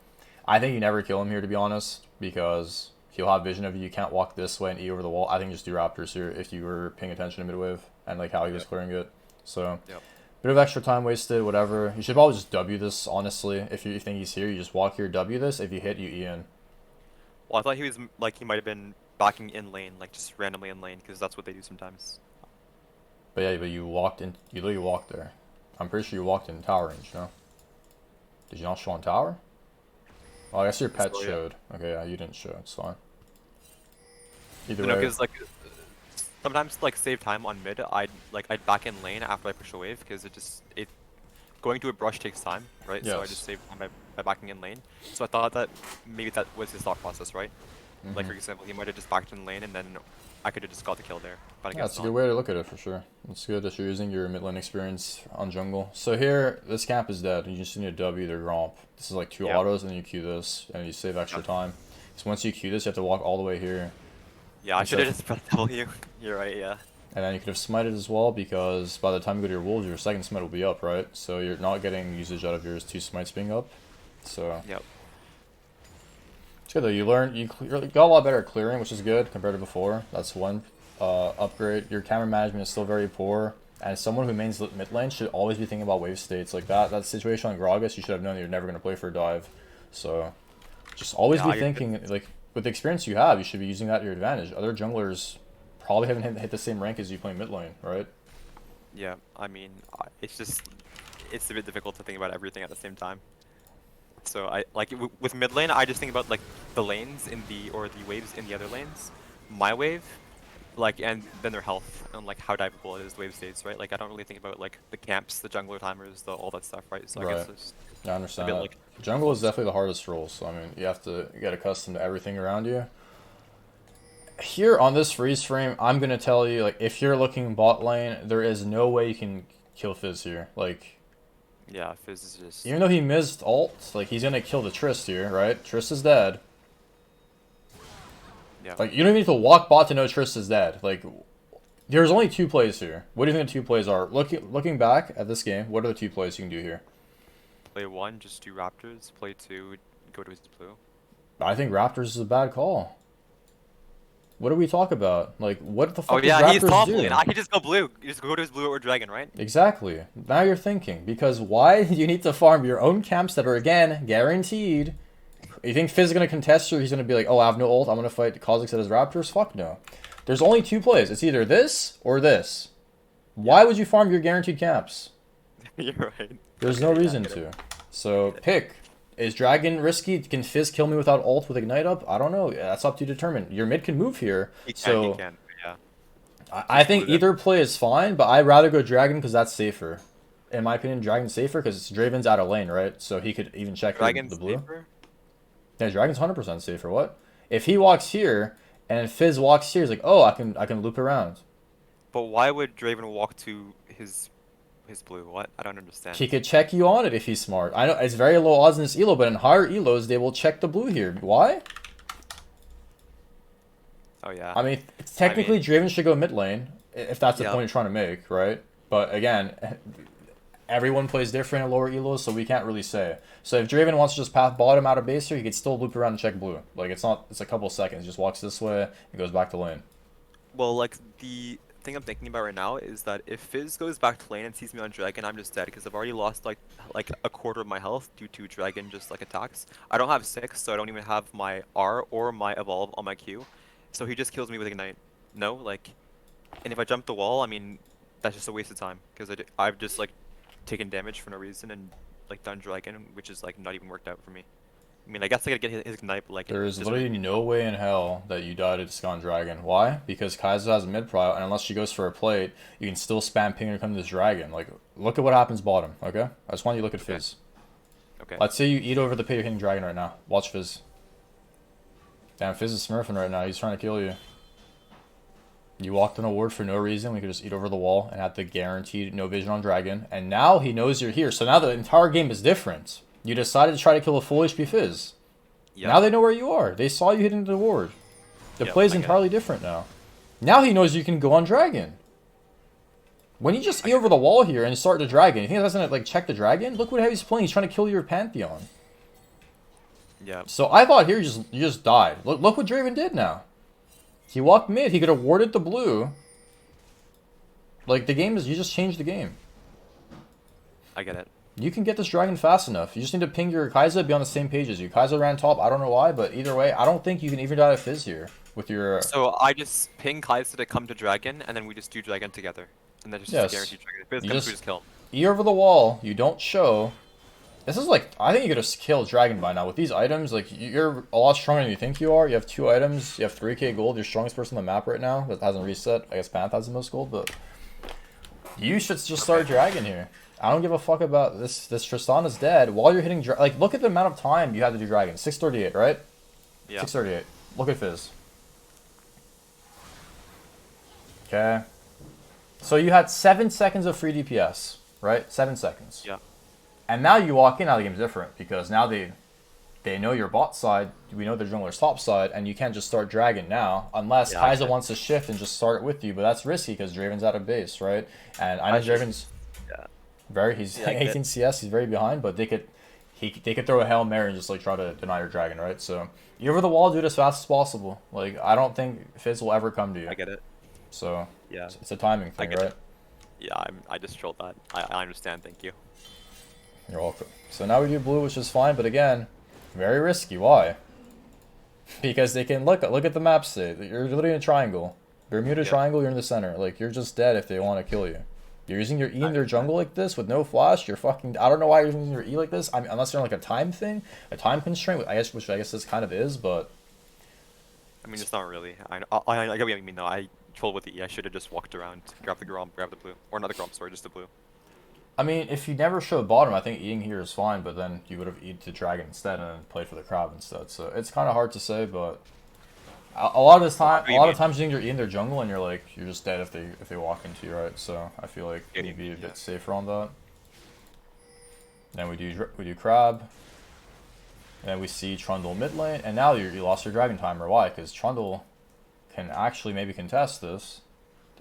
I think you never kill him here, to be honest, because he'll have vision of you. You can't walk this way and E over the wall. I think just do Raptors here if you were paying attention to midwave and like how he was Yep. clearing it. So Yep. bit of extra time wasted, whatever. You should probably just W this, honestly. If you think he's here, you just walk here, W this. If you hit, you E in. Well, I thought he was like he might have been backing in lane, like just randomly in lane, because that's what they do sometimes. But yeah, but you walked in, you literally walked there. I'm pretty sure you walked in tower range, no? Did you not show on tower? Oh, I guess your pet So, yeah. showed. Okay, yeah, you didn't show, it's fine. Either You know, way, because like sometimes to, like save time on mid, I'd back in lane after I push a wave because it going to a brush takes time, right? So I just yes. save time by backing in lane. So I thought that maybe that was his thought process, right? Like Hmm. for example, he might have just backed in lane and then I could have just got the kill there, but I Yeah, guess it's a not. good way to look at it for sure. It's good that you're using your mid lane experience on jungle. So here, this camp is dead. You just need a W to romp. This is like two Yeah. autos, and then you Q this, and you save extra Yep. time. So once you Q this, you have to walk all the way here. Yeah, I should Instead have of, just pressed W. You're right, yeah. and then you could have smited as well, because by the time you go to your wolves, your second smite will be up, right? So you're not getting usage out of yours two smites being up. So Yep. it's good though. You got a lot better at clearing, which is good compared to before. That's one upgrade. Your camera management is still very poor. And someone who mains mid lane should always be thinking about wave states like that. That situation on Gragas, you should have known that you're never going to play for a dive. So just always Yeah, be I agree. thinking, like, with the experience you have, you should be using that to your advantage. Other junglers probably haven't hit the same rank as you playing mid lane, right? Yeah, I mean, it's just it's a bit difficult to think about everything at the same time. So I like with mid lane, I just think about like the lanes in the or the waves in the other lanes. My wave, like, and then their health and like how diveable it is, the wave states, right? Like I don't really think about like the camps, the jungler timers, the all that stuff, right? So I guess Right. it's I a understand bit that. like Jungle is definitely the hardest role, so I mean, you have to get accustomed to everything around you. Here on this freeze frame, I'm gonna tell you, like, if you're looking bot lane, there is no way you can kill Fizz here. Like, yeah, Fizz is just even though he missed ult, like, he's gonna kill the Trist here, right? Trist is dead. yeah. Like, you don't even need to walk bot to know Trist is dead. Like, there's only two plays here. What do you think the two plays are? Looking back at this game, what are the two plays you can do here? Play one, just do Raptors. Play two, go to his blue. I think Raptors is a bad call. What do we talk about? Like, what the Oh fuck does yeah, he's Raptors top do? lane. I could just go blue. You just go to his blue or dragon, right? Exactly. Now you're thinking. Because why do you need to farm your own camps that are, again, guaranteed? You think Fizz is going to contest you, or he's going to be like, oh, I have no ult, I'm going to fight Kha'Zix at his Raptors? Fuck no. There's only two plays. It's either this or this. Why would you farm your guaranteed camps? You're right. There's Okay, no yeah, reason get it. to. So, pick. Is Dragon risky? Can Fizz kill me without ult with Ignite up? I don't know. That's up to you to determine. Your mid can move here. He can, So, he can. Yeah. I Just think blue then. either play is fine, but I'd rather go Dragon because that's safer. In my opinion, Dragon's safer because Draven's out of lane, right? So he could even check Dragon's the blue. safer? Yeah, Dragon's 100% safer. What? If he walks here and Fizz walks here, he's like, oh, I can loop around. But why would Draven walk to his blue? What? I don't understand. He could check you on it if he's smart. I know it's very low odds in this elo, but in higher elos, they will check the blue here. Why? Oh yeah. I mean, I mean, technically, Draven should go mid lane, if that's the yeah. point you're trying to make, right? But again, everyone plays different at lower elos, so we can't really say. So if Draven wants to just path bottom out of base here, he could still loop around and check blue. Like, it's a couple seconds. Just walks this way and goes back to lane. Well, like the thing I'm thinking about right now is that if Fizz goes back to lane and sees me on Dragon, I'm just dead because I've already lost like a quarter of my health due to Dragon just like attacks. I don't have 6, so I don't even have my R or my evolve on my Q. So he just kills me with Ignite. No, like, and if I jump the wall, I mean, that's just a waste of time because I've just like taken damage for no reason and like done Dragon, which is like not even worked out for me. I mean, I guess I could get his Ignite, but like it There is doesn't really literally mean no way in hell that you die to Scan Dragon. Why? Because Kha'Zix has a mid prio, and unless she goes for a plate, you can still spam ping and come to this dragon. Like, look at what happens bottom, okay? I just want you to look at Fizz. Okay. Let's say you eat over the pit you're hitting dragon right now. Watch Fizz. Damn, Fizz is smurfing right now. He's trying to kill you. You walked on a ward for no reason. We could just eat over the wall and have the guaranteed no vision on dragon. And now he knows you're here. So now the entire game is different. You decided to try to kill a full HP Fizz. Yep. Now they know where you are. They saw you hitting the ward. The Yep, play's I get it. entirely different now. Now he knows you can go on dragon. When you just eat over the wall here and start the dragon, you think that's gonna like check the dragon? Look what he's playing. He's trying to kill your Pantheon. Yeah. So I thought here you just died. Look what Draven did now. He walked mid. He could have warded the blue. Like the game is, you just changed the game. I get it. You can get this dragon fast enough. You just need to ping your Kai'Sa, be on the same page as you. Kai'Sa ran top. I don't know why, but either way, I don't think you can even die to Fizz here with your. So I just ping Kha'Zix to come to Dragon, and then we just do Dragon together. And then just Yes. guaranteed Dragon. If Fizz You comes, we just just kill him. eat over the wall. You don't show. This is like, I think you could have killed dragon by now with these items. Like you're a lot stronger than you think you are. You have 2 items. You have 3k gold. You're strongest person on the map right now. That hasn't reset. I guess Panth has the most gold, but you should just start dragon here. I don't give a fuck about this. This Tristan is dead while you're hitting like look at the amount of time you had to do dragon. 638, right? Yeah. 638. Look at Fizz. Okay. So you had 7 seconds of free DPS, right? 7 seconds. Yeah. And now you walk in, now the game's different because now they know your bot side, we know their jungler's top side, and you can't just start dragon now unless Yeah, Kai'Sa wants to shift and just start it with you, but that's risky because Draven's out of base, right? And I know Draven's Yeah. he's Yeah, I get 18 CS, he's very behind, but they could throw a Hail Mary and just like try to deny your dragon, right? So you over the wall, do it as fast as possible. Like I don't think Fizz will ever come to you. I get it. So Yeah. it's a timing I thing, get right? it. Yeah, I just trolled that. I understand. Thank you. You're welcome. So now we do blue, which is fine, but again, very risky. Why? Because they can look at the map state. You're literally in a triangle. Bermuda Triangle, you're in the center. Like you're just dead if they want to kill you. You're using your E in their jungle like this with no flash. You're fucking. I don't know why you're using your E like this. I mean, unless you're on like a time thing, a time constraint. Which I guess this kind of is, but I mean, it's not really. I get what you mean though. I trolled with the E. I should have just walked around, grab the Grom, grab the blue, or not the Grom. Sorry, just the blue. I mean, if you never show bottom, I think eating here is fine. But then you would have eaten the dragon instead and then played for the crab instead. So it's kind of hard to say, but a lot of this time, a lot of times you're in their jungle and you're just dead if they walk into you, right? So I feel like you'd be a bit safer on that. Then we do crab, and then we see Trundle mid lane, and now you lost your dragon timer. Why? Because Trundle can actually maybe contest this,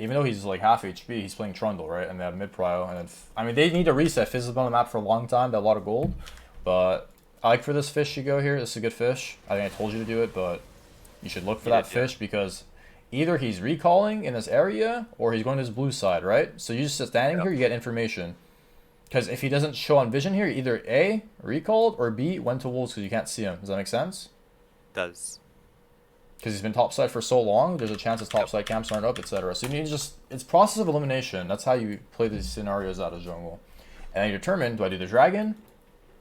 even though he's like half HP. He's playing Trundle, right? And they have mid prio, and then I mean they need to reset. Fizz has been on the map for a long time. They have a lot of gold, but I like for this fish to go here. This is a good fish. I think I told you to do it, but you should look for that fish because either he's recalling in this area or he's going to his blue side, right? So you just standing here, you get information. Because if he doesn't show on vision here, either A, recalled, or B, went to wolves because you can't see him. Does that make sense? Does. Because he's been topside for so long, there's a chance his topside camps aren't up, etc. So you need to it's process of elimination. That's how you play these scenarios out of jungle. And then you determine, do I do the dragon?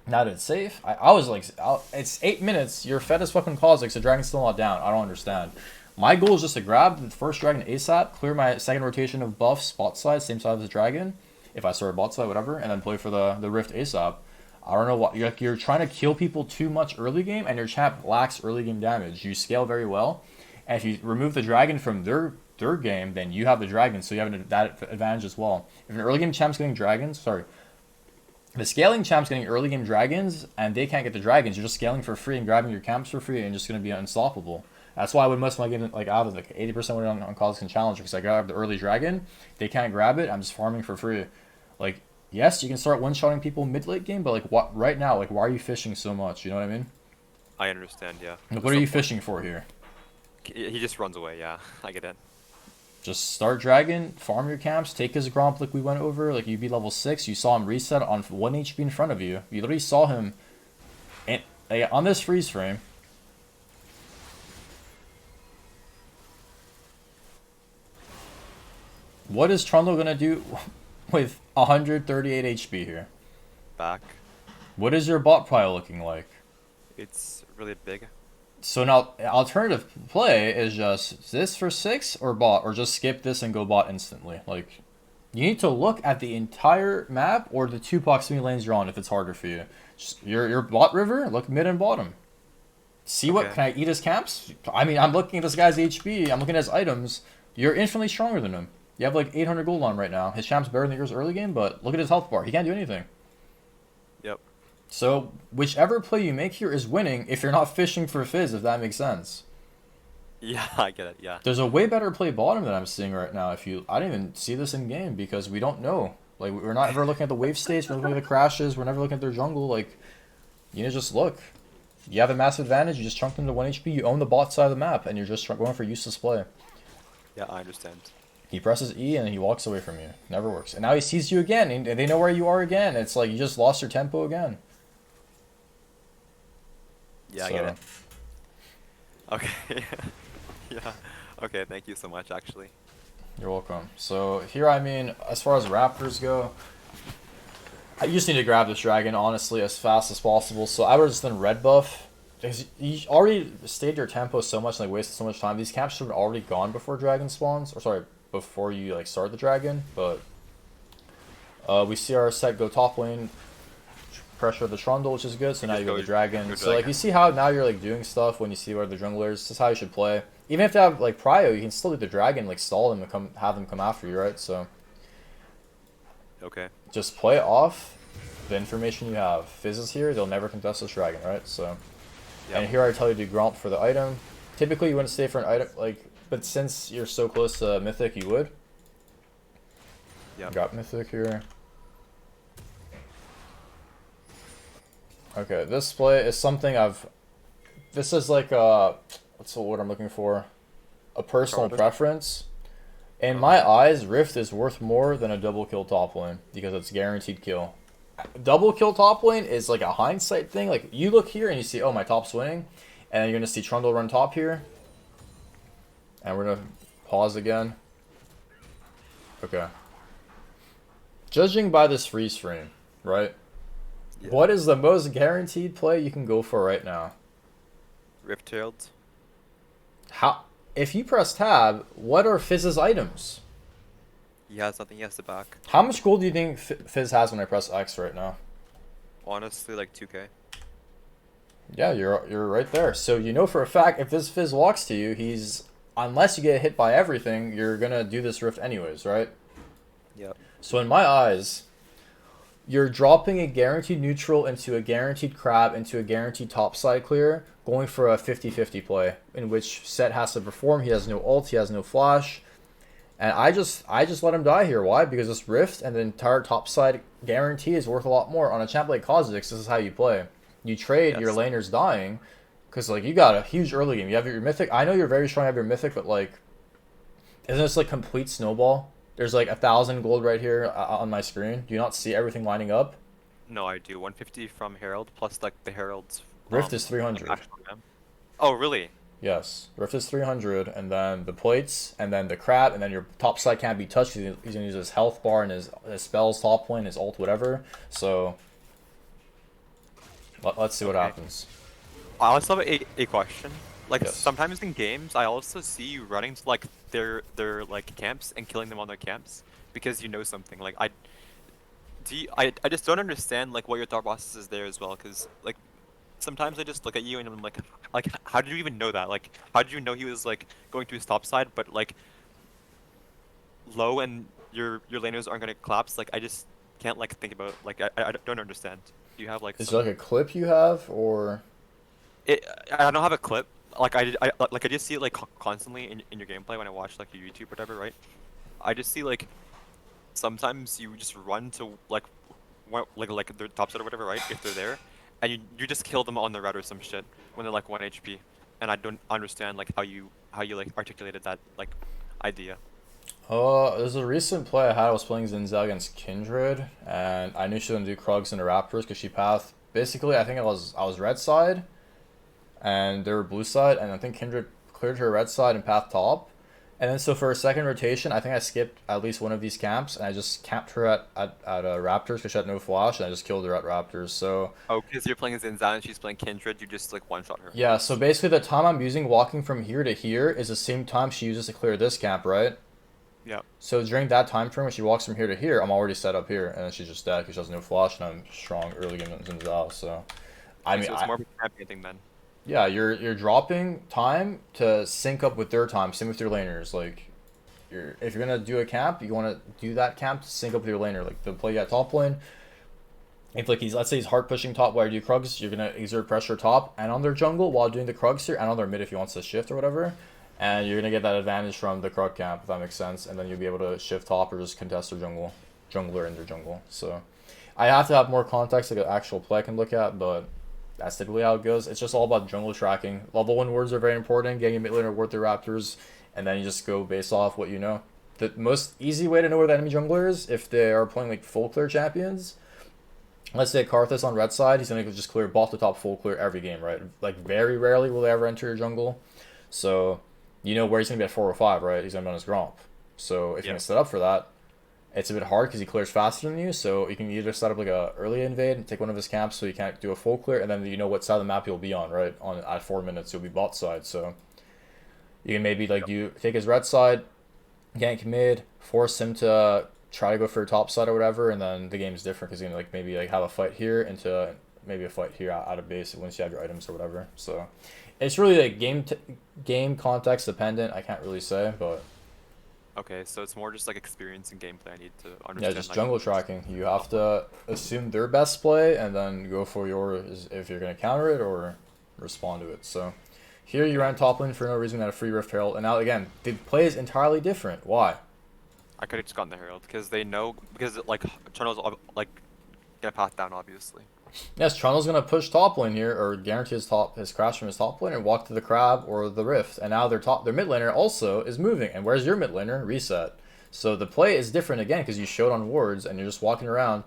Now that it's safe, I was like, it's 8 minutes, you're fed as fucking Kha'Zix, the dragon's still not down. I don't understand. My goal is just to grab the first dragon ASAP, clear my second rotation of buffs, spot side, same side as the dragon, if I start bot side, whatever, and then play for the rift ASAP. I don't know what, you're trying to kill people too much early game, and your champ lacks early game damage. You scale very well, and if you remove the dragon from their third game, then you have the dragons, so you have that advantage as well. If an early game champ's getting dragons, sorry, the scaling champ's getting early game dragons, and they can't get the dragons. You're just scaling for free and grabbing your camps for free, and just gonna be unstoppable. That's why I would most of my game like out of like 80% win on Kha'Zix and Challenger because I grab the early dragon. They can't grab it. I'm just farming for free. Like yes, you can start one-shotting people mid-late game, but like what right now, like why are you fishing so much? You know what I mean? I understand. Yeah. Like, what are you fishing for here? He just runs away. Yeah, I get it. Just start dragon, farm your camps, take his gromp like we went over. Like you be level 6, you saw him reset on 1 HP in front of you. You literally saw him, and on this freeze frame. What is Trundle gonna do with 138 HP here? Back. What is your bot pile looking like? It's really big. So now, alternative play is just this for 6 or bot, or just skip this and go bot instantly. Like, you need to look at the entire map or the 2 proximity lanes you're on if it's harder for you. Just your bot river, look mid and bottom. See what, can I eat his camps? I mean, I'm looking at this guy's HP, I'm looking at his items. You're infinitely stronger than him. You have like 800 gold on right now. His champ's better than yours early game, but look at his health bar. He can't do anything. Yep. So, whichever play you make here is winning if you're not fishing for Fizz, if that makes sense. Yeah, I get it, yeah. There's a way better play bottom that I'm seeing right now. I didn't even see this in game because we don't know. Like, we're not ever looking at the wave states, we're not looking at the crashes, we're never looking at their jungle. Like, you know, just look. You have a massive advantage, you just chunk them to 1 HP, you own the bot side of the map, and you're just going for useless play. Yeah, I understand. He presses E and he walks away from you. Never works. And now he sees you again, and they know where you are again. It's like you just lost your tempo again. Yeah, I get it. Okay. Yeah. Okay, thank you so much, actually. You're welcome. So here, I mean, as far as Raptors go, you just need to grab this dragon, honestly, as fast as possible. So I would just then red buff. Because you already stayed your tempo so much and like wasted so much time. These camps should have already gone before dragon spawns. Or sorry, before you like start the dragon. But we see our set go top lane, pressure the Trundle, which is good. So now you go the dragon. So like you see how now you're like doing stuff when you see where the junglers. This is how you should play. Even if they have like prio, you can still do the dragon, like stall them and have them come after you, right? So okay. Just play off the information you have. Fizz is here, they'll never contest this dragon, right? So and here I tell you to gromp for the item. Typically you wouldn't stay for an item, like, but since you're so close to Mythic, you would. Yeah. Got Mythic here. Okay, this play is something this is like what's the word I'm looking for? A personal preference. In my eyes, Rift is worth more than a double kill top lane because it's guaranteed kill. Double kill top lane is like a hindsight thing. Like you look here and you see, oh, my top's winning, and then you're gonna see Trundle run top here, and we're gonna pause again. Okay. Judging by this freeze frame, right? Yeah. What is the most guaranteed play you can go for right now? Rift-tailed. How? If you press tab, what are Fizz's items? He has nothing. He has to back. How much gold do you think Fizz has when I press X right now? Honestly, like 2k. Yeah, you're right there. So you know for a fact if this Fizz walks to you, he's unless you get hit by everything, you're gonna do this rift anyways, right? Yep. So in my eyes, you're dropping a guaranteed neutral into a guaranteed crab into a guaranteed topside clear, going for a 50-50 play in which Set has to perform. He has no ult, he has no flash. And I just let him die here. Why? Because this rift and the entire topside guarantee is worth a lot more. On a champ like Kha'Zix, this is how you play. You trade your laners dying, because like you got a huge early game. You have your mythic. I know you're very strong. You have your mythic, but like, isn't this like complete snowball? There's like 1,000 gold right here on my screen. Do you not see everything lining up? No, I do. 150 from Herald plus like the Herald's. Rift is 300. Oh really? Yes, Rift is 300, and then the plates, and then the crab, and then your top side can't be touched. He's gonna use his health bar and his spells, top point, his ult, whatever. So let's see what happens. I also have a question. Like sometimes in games, I also see you running to like their like camps and killing them on their camps because you know something. Like I just don't understand like what your thought process is there as well. Because like sometimes I just look at you and I'm like how did you even know that? Like how did you know he was like going to his top side? But like low and your laners aren't gonna collapse, like I just can't like think about like I don't understand. Do you have like Is there like some? a clip you have, or I don't have a clip. Like like I just see it like constantly in your gameplay when I watch like your YouTube or whatever, right? I just see like sometimes you just run to like like their top side or whatever, right? If they're there, and you just kill them on the red or some shit when they're like 1 HP, and I don't understand like how you like articulated that like idea. there's a recent play I had. I was playing Zinzel against Kindred, and I knew she was gonna do Krugs into Raptors because she pathed. Basically, I think I was red side, and they were blue side, and I think Kindred cleared her red side and path top. And then so for a second rotation, I think I skipped at least one of these camps, and I just camped her at Raptors because she had no flash, and I just killed her at Raptors. So Oh, because you're playing Zinzan and she's playing Kindred, you just like one shot her. yeah, so Nice. basically the time I'm using walking from here to here is the same time she uses to clear this camp, right? Yeah. So during that time frame when she walks from here to here, I'm already set up here, and then she's just dead because she has no flash, and I'm strong early game in Zao. So I Okay, mean, so it's more of a champion thing then. yeah, you're dropping time to sync up with their time. Same with your laners. Like, if you're gonna do a camp, you want to do that camp to sync up with your laner. Like the play at top lane, if like let's say he's hard pushing top while you do Krugs, you're gonna exert pressure top and on their jungle while doing the Krugs here, and on their mid if he wants to shift or whatever. And you're gonna get that advantage from the Krug camp if that makes sense, and then you'll be able to shift top or just contest their jungler in their jungle. So I have to have more context like an actual play I can look at, but that's typically how it goes. It's just all about jungle tracking. Level 1 words are very important, getting a mid laner worth the Raptors, and then you just go based off what you know. The most easy way to know where the enemy jungler is, if they are playing like full clear champions, let's say Karthus on red side, he's going to just clear bot to top full clear every game, right? Like very rarely will they ever enter your jungle. So you know where he's going to be at 4 or 5, right? He's going to be on his Gromp. So if you're Yeah. going to set up for that, it's a bit hard because he clears faster than you. So you can either set up like a early invade and take one of his camps so you can't do a full clear, and then you know what side of the map you'll be on, right? On at 4 minutes you'll be bot side. So you can maybe like you take his red side, gank mid, force him to try to go for a top side or whatever, and then the game's different because you're gonna like maybe like have a fight here into maybe a fight here out of base once you have your items or whatever. So it's really like game context dependent. I can't really say, but Okay, so it's more just like experience and gameplay I need to yeah, understand just like jungle tracking. You have to assume their best play and then go for yours if you're gonna counter it or respond to it. So here you okay. ran top lane for no reason at a free Rift Herald, and now again the play is entirely different. Why? I could have just gotten the Herald because they know because like Channel's like get passed down obviously. Yes, Trundle's gonna push top lane here, or guarantee his crash from his top lane, and walk to the crab or the rift. And now their mid laner also is moving. And where's your mid laner? Reset. So the play is different again because you showed on wards, and you're just walking around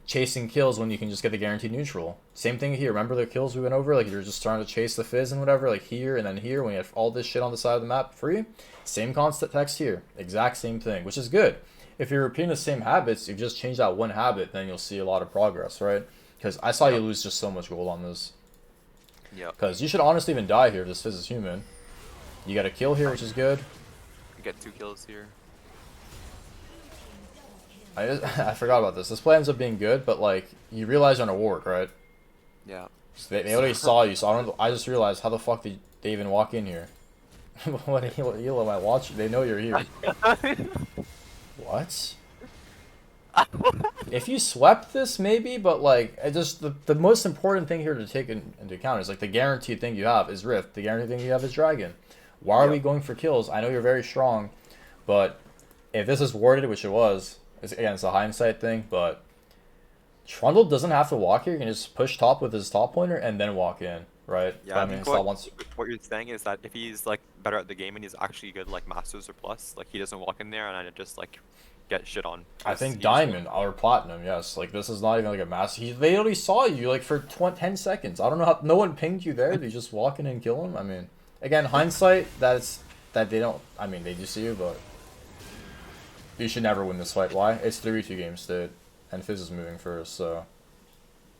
chasing kills when you can just get the guaranteed neutral. Same thing here. Remember the kills we went over? Like you're just trying to chase the fizz and whatever. Like here and then here when you have all this shit on the side of the map free. Same constant text here. Exact same thing, which is good. If you're repeating the same habits, you just change that one habit, then you'll see a lot of progress, right? Because I saw you Yep. lose just so much gold on this. Yep. Because you should honestly even die here if this Fizz is human. You got a kill here, which is good. Get 2 kills here. I forgot about this. This play ends up being good, but like you realize you're on a ward, right? Yeah. So they already saw you, so I don't. I just realized how the fuck did they even walk in here? What heal am I watching? They know you're here. What? If you swept this, maybe, but like, it just the most important thing here to take into account is like the guaranteed thing you have is Rift. The guaranteed thing you have is Dragon. Why are we Yep. going for kills? I know you're very strong, but if this is warded, which it was, again, it's a hindsight thing, but Trundle doesn't have to walk here. He can just push top with his top pointer and then walk in, right? Yeah, But I I mean, think it's not once. what you're saying is that if he's like better at the game and he's actually good like Masters or Plus, like he doesn't walk in there and I just like get shit on I because think he just Diamond or Platinum, yes. Like, this is not even like a mass. They already saw you like for 10 seconds. I don't know how. No one pinged you there. They just walk in and kill him. I mean, again, hindsight, that they don't. I mean, they do see you, but you should never win this fight. Why? It's 3v2 game state, and Fizz is moving first, so.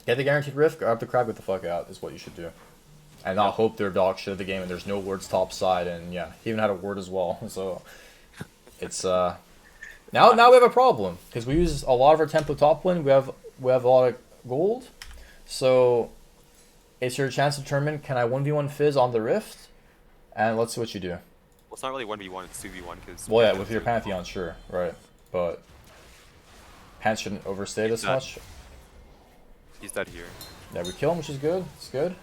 Get the guaranteed rift, grab the crab, get the fuck out, is what you should do. And not Yep. hope they're dog shit of the game and there's no words top side, and yeah, he even had a word as well, so. It's, now we have a problem because we use a lot of our tempo top lane. We have a lot of gold, so it's your chance to determine can I 1v1 Fizz on the Rift, and let's see what you do. Well, it's not really 1v1, it's 2v1 because. Well, yeah, with your Pantheon, sure, right. But Pants shouldn't overstay He's this dead. much. He's dead here. Yeah, we kill him, which is good. It's good.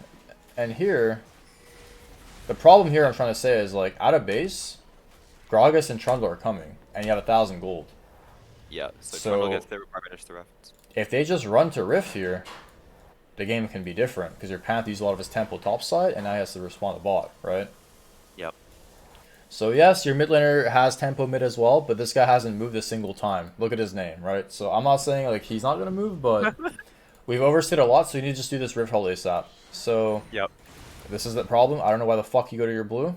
And here, the problem here I'm trying to say is, like, out of base, Gragas and Trundle are coming, and you have 1,000 gold. Yeah, so So Trundle gets there, I finish the Rift. if they just run to Rift here, the game can be different, because your Panth used a lot of his tempo topside, and now he has to respond to bot, right? Yep. So yes, your mid laner has tempo mid as well, but this guy hasn't moved a single time. Look at his name, right? So I'm not saying like he's not gonna move, but we've overstayed a lot, so you need to just do this Rift Hold ASAP. So Yep. this is the problem. I don't know why the fuck you go to your blue.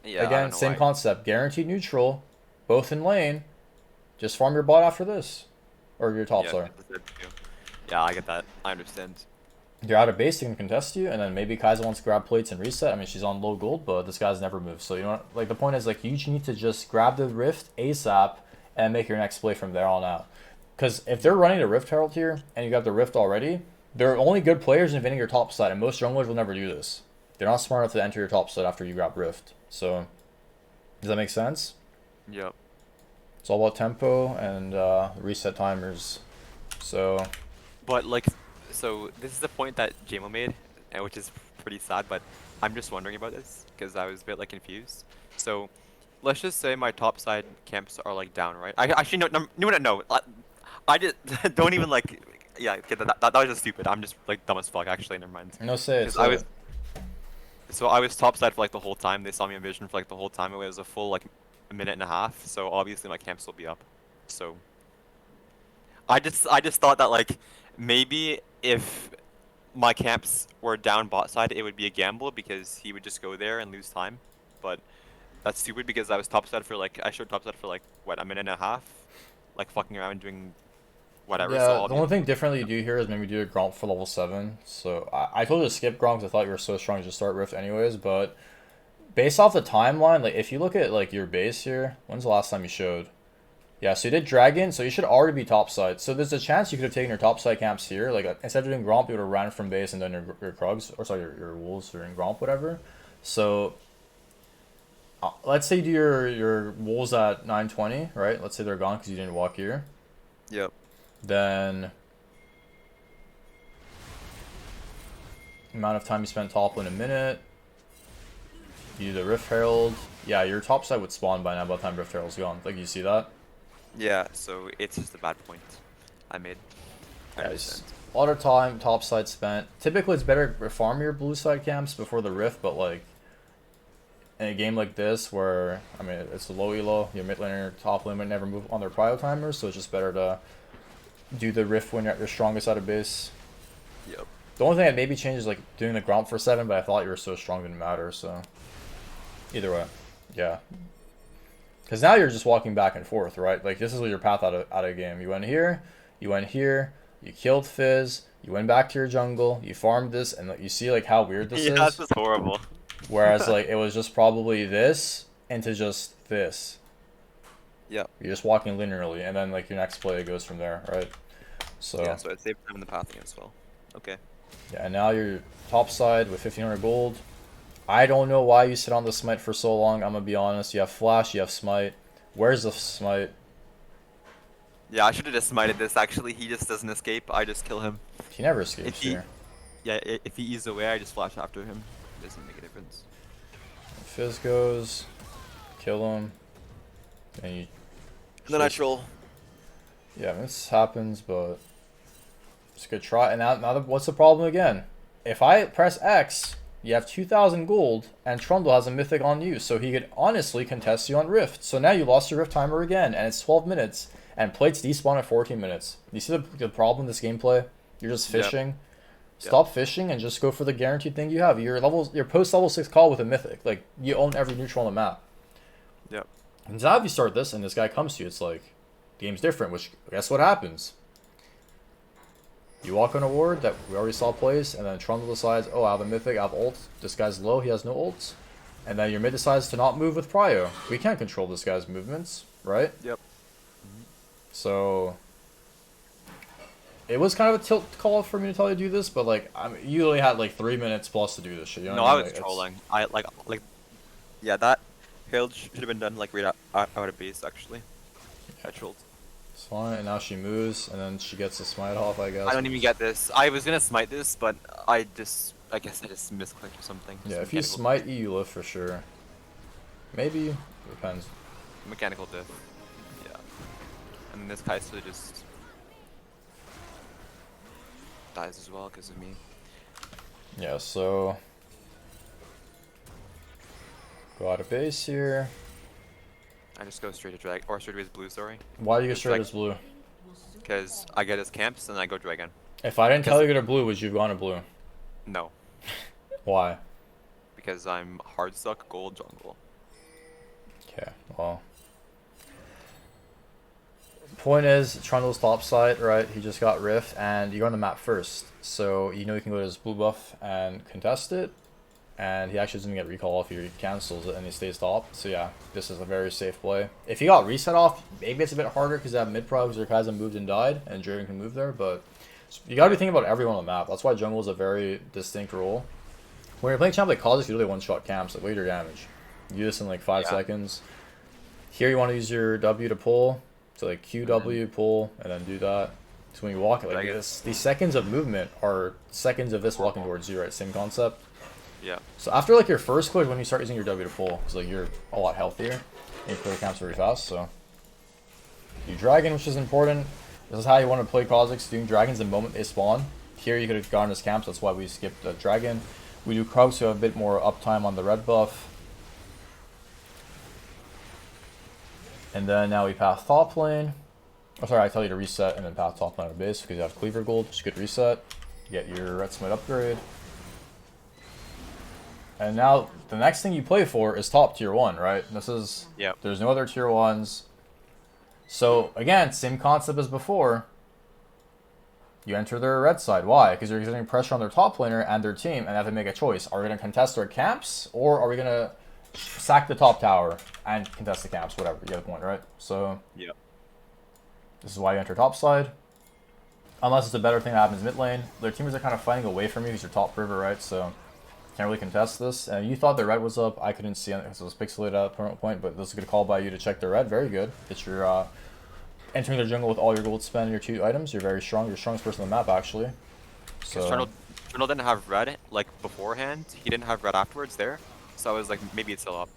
Yeah. Again, same concept. Guaranteed neutral, both in lane. Just farm your bot after this, or your top sorry. Yeah, I get that. I understand. You're out of base, they can contest you, and then maybe Kai'Sa wants to grab plates and reset. I mean, she's on low gold, but this guy's never moved. So, you know what? Like, the point is, like, you need to just grab the Rift ASAP and make your next play from there on out. Because if they're running a Rift Herald here, and you got the Rift already, they're only good players invading your top side, and most junglers will never do this. They're not smart enough to enter your top side after you grab Rift. So, does that make sense? Yep. It's all about tempo and reset timers. So... But, like... So this is the point that Jaymo made, which is pretty sad, but I'm just wondering about this because I was a bit like confused. So let's just say my top side camps are like down, right? I actually no. I just don't even like. Yeah, okay, that was just stupid. I'm just like dumb as fuck. Actually, never mind. No, say it. So I was top side for like the whole time. They saw me in vision for like the whole time. It was a full like a minute and a half. So obviously my camps will be up. So I just thought that like maybe if my camps were down bot side, it would be a gamble because he would just go there and lose time. But that's stupid because I was top side for like I showed top side for like what, a minute and a half, like fucking around doing whatever. Yeah, So the only thing differently you do here is maybe do a Gromp for level 7. So I told you to skip Gromp because I thought you were so strong to start Rift anyways, but based off the timeline, like if you look at like your base here, when's the last time you showed? Yeah, so you did Dragon, so you should already be topside. So there's a chance you could have taken your topside camps here. Like, instead of doing Gromp, you would have ran from base and done your Krugs, or sorry, your Wolves or in Gromp, whatever. So, let's say you do your Wolves at 920, right? Let's say they're gone because you didn't walk here. Yep. Then, amount of time you spent top in a minute. You do the Rift Herald. Yeah, your topside would spawn by now by the time Rift Herald's gone. Like, you see that? Yeah, so it's just a bad point I made. I Yes. understand. A lot of time top side spent. Typically, it's better to farm your blue side camps before the Rift, but like in a game like this where I mean it's a low elo, your mid laner, top lane might never move on their prio timers, so it's just better to do the Rift when you're at your strongest out of base. Yep. The only thing I'd maybe change is like doing the Gromp for 7, but I thought you were so strong it didn't matter. So either way, yeah. Because now you're just walking back and forth, right? Like, this is your path out of game. You went here, you killed Fizz, you went back to your jungle, you farmed this, and like, you see, like, how weird this is? Yeah, this is horrible. Whereas, like, it was just probably this into just this. Yeah. You're just walking linearly, and then, like, your next play goes from there, right? So, Yeah, so it saved time in the pathing as well. Okay. yeah, and now you're top side with 1,500 gold. I don't know why you sit on the smite for so long. I'm gonna be honest. You have flash, you have smite. Where's the smite? Yeah, I should have just smited this. Actually, he just doesn't escape. I just kill him. He never escapes here. Yeah, if he eases away, I just flash after him. It doesn't make a difference. Fizz goes, kill him, and you. And then I troll. Yeah, this happens, but it's a good try. And now what's the problem again? If I press X, you have 2,000 gold, and Trundle has a mythic on you, so he could honestly contest you on Rift. So now you lost your Rift timer again, and it's 12 minutes, and plates despawn at 14 minutes. You see the problem in this gameplay? You're just fishing. Yep. Stop fishing and just go for the guaranteed thing you have. Your post level 6 call with a mythic. Like, you own every neutral on the map. Yep. And now if you start this and this guy comes to you, it's like, the game's different, which, guess what happens? You walk on a ward that we already saw plays, and then Trundle decides, oh, I have a mythic, I have ult. This guy's low, he has no ults. And then your mid decides to not move with prio. We can't control this guy's movements, right? Yep. So it was kind of a tilt call for me to tell you to do this, but like you only had like 3 minutes plus to do this shit. You know No, what I I mean? was Like, trolling. I like Yeah, that hailed should have been done like right out of base actually. I trolled. It's fine, and now she moves, and then she gets a smite off, I I guess. don't even get this. I was gonna smite this, but I guess I just misclicked or something. Yeah, Just if you mechanical smite E, you live for sure. Maybe, depends. mechanical diff. Yeah. And then this Kai'Sa just dies as well because of me. Yeah, so go out of base here. I just go straight to drag or straight to his blue, sorry. Why do you go Just straight like as blue? because I get his camps and I go dragon. If I didn't Because tell you to go to blue, would you have gone to blue? no. Why? Because I'm hard suck gold jungle. Okay, well. Point is, Trundle's top side, right? He just got Rift, and you go on the map first. So you know you can go to his blue buff and contest it. And he actually doesn't get recall off, he cancels it and he stays top. So yeah, this is a very safe play. If he got reset off, maybe it's a bit harder because they have mid progs or Kha'Zix moved and died, and Draven can move there, but you gotta be thinking about everyone on the map. That's why jungle is a very distinct role. When you're playing champ like Kha'Zix, you really one-shot camps, like later damage. You do this in like 5 seconds. Here you want to use your W to pull. So like QW, pull, and then do that. So when you walk, like these seconds of movement are seconds of this walking towards you, right? Same concept. Yeah. So after like your first click, when you start using your W to pull, because like you're a lot healthier, and you clear camps very fast. So you dragon, which is important. This is how you want to play Kha'Zix, doing dragons the moment they spawn. Here you could have gone as camps, that's why we skipped the dragon. We do Krugs to have a bit more uptime on the red buff. And then now we path top lane. Oh, sorry, I tell you to reset and then path top lane out of base because you have Cleaver Gold, which is a good reset. You get your red smite upgrade. And now the next thing you play for is top tier 1, right? This is, there's no other tier 1s. So again, same concept as before. You enter their red side. Why? Because you're getting pressure on their top laner and their team, and they have to make a choice. Are we going to contest their camps, or are we going to sack the top tower and contest the camps? Whatever, you get the point, right? So this is why you enter top side. Unless it's a better thing that happens mid lane. Their teamers are kind of fighting away from you because you're top river, right? So can't really contest this. And you thought their red was up. I couldn't see it because it was pixelated at that point, but this is a good call by you to check their red. Very good. It's your entering their jungle with all your gold spend and your 2 items. You're very strong. You're the strongest person on the map, actually. So Trundle didn't have red like beforehand. He didn't have red afterwards there. So I was like, maybe it's still up.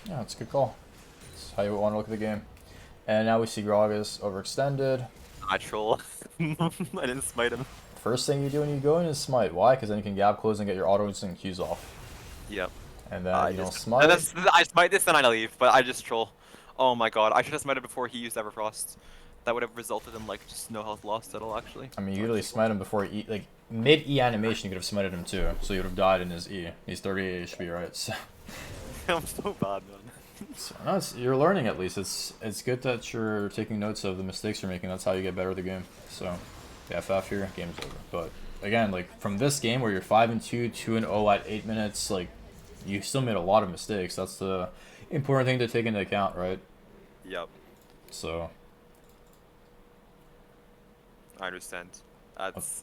Yeah, it's a good call. That's how you want to look at the game. And now we see Gragas overextended. I troll. I didn't smite him. First thing you do when you go in is smite. Why? Because then you can gap close and get your autos and Qs off. Yep. And then you don't smite. I smite this, then I leave, but I just troll. Oh my god, I should have smited before he used Everfrost. That would have resulted in like just no health lost at all, actually. I mean, you really smite him before he like mid E animation. You could have smited him too, so you would have died in his E. He's 38 HP, right? So. I'm so bad, man. So, no, you're learning at least. It's good that you're taking notes of the mistakes you're making. That's how you get better at the game. So, the FF here, game's over. But again, like from this game where you're 5-2, 2-0 at 8 minutes, like you still made a lot of mistakes. That's the important thing to take into account, right? Yep. So. I understand. That's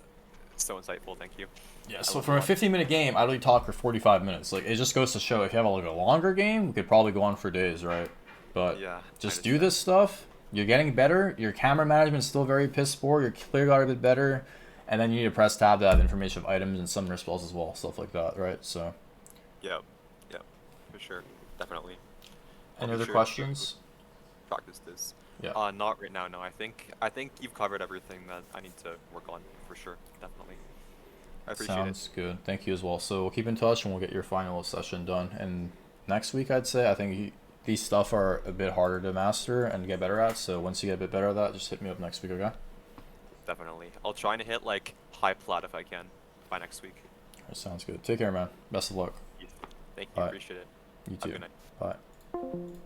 so insightful. Thank you. Yeah, so from a 15-minute game, I really talk for 45 minutes. Like, it just goes to show if you have like a longer game, we could probably go on for days, right? But just do this stuff. You're getting better. Your camera management is still very piss poor. Your clear guard a bit better. And then you need to press tab to have information of items and summoner spells as well. Stuff like that, right? So. Yep. Yep. For sure. Definitely. Any other questions? Practice this. Yeah. Not right now, no. I think you've covered everything that I need to work on, for sure. Definitely. I appreciate it. Sounds good. Thank you as well. So we'll keep in touch and we'll get your final session done. And next week, I'd say, I think these stuff are a bit harder to master and get better at. So once you get a bit better at that, just hit me up next week, okay? Definitely. I'll try and hit like high plat if I can by next week. That sounds good. Take care, man. Best of luck. Thank you. Bye. Appreciate it. You too. Have a good night. Bye.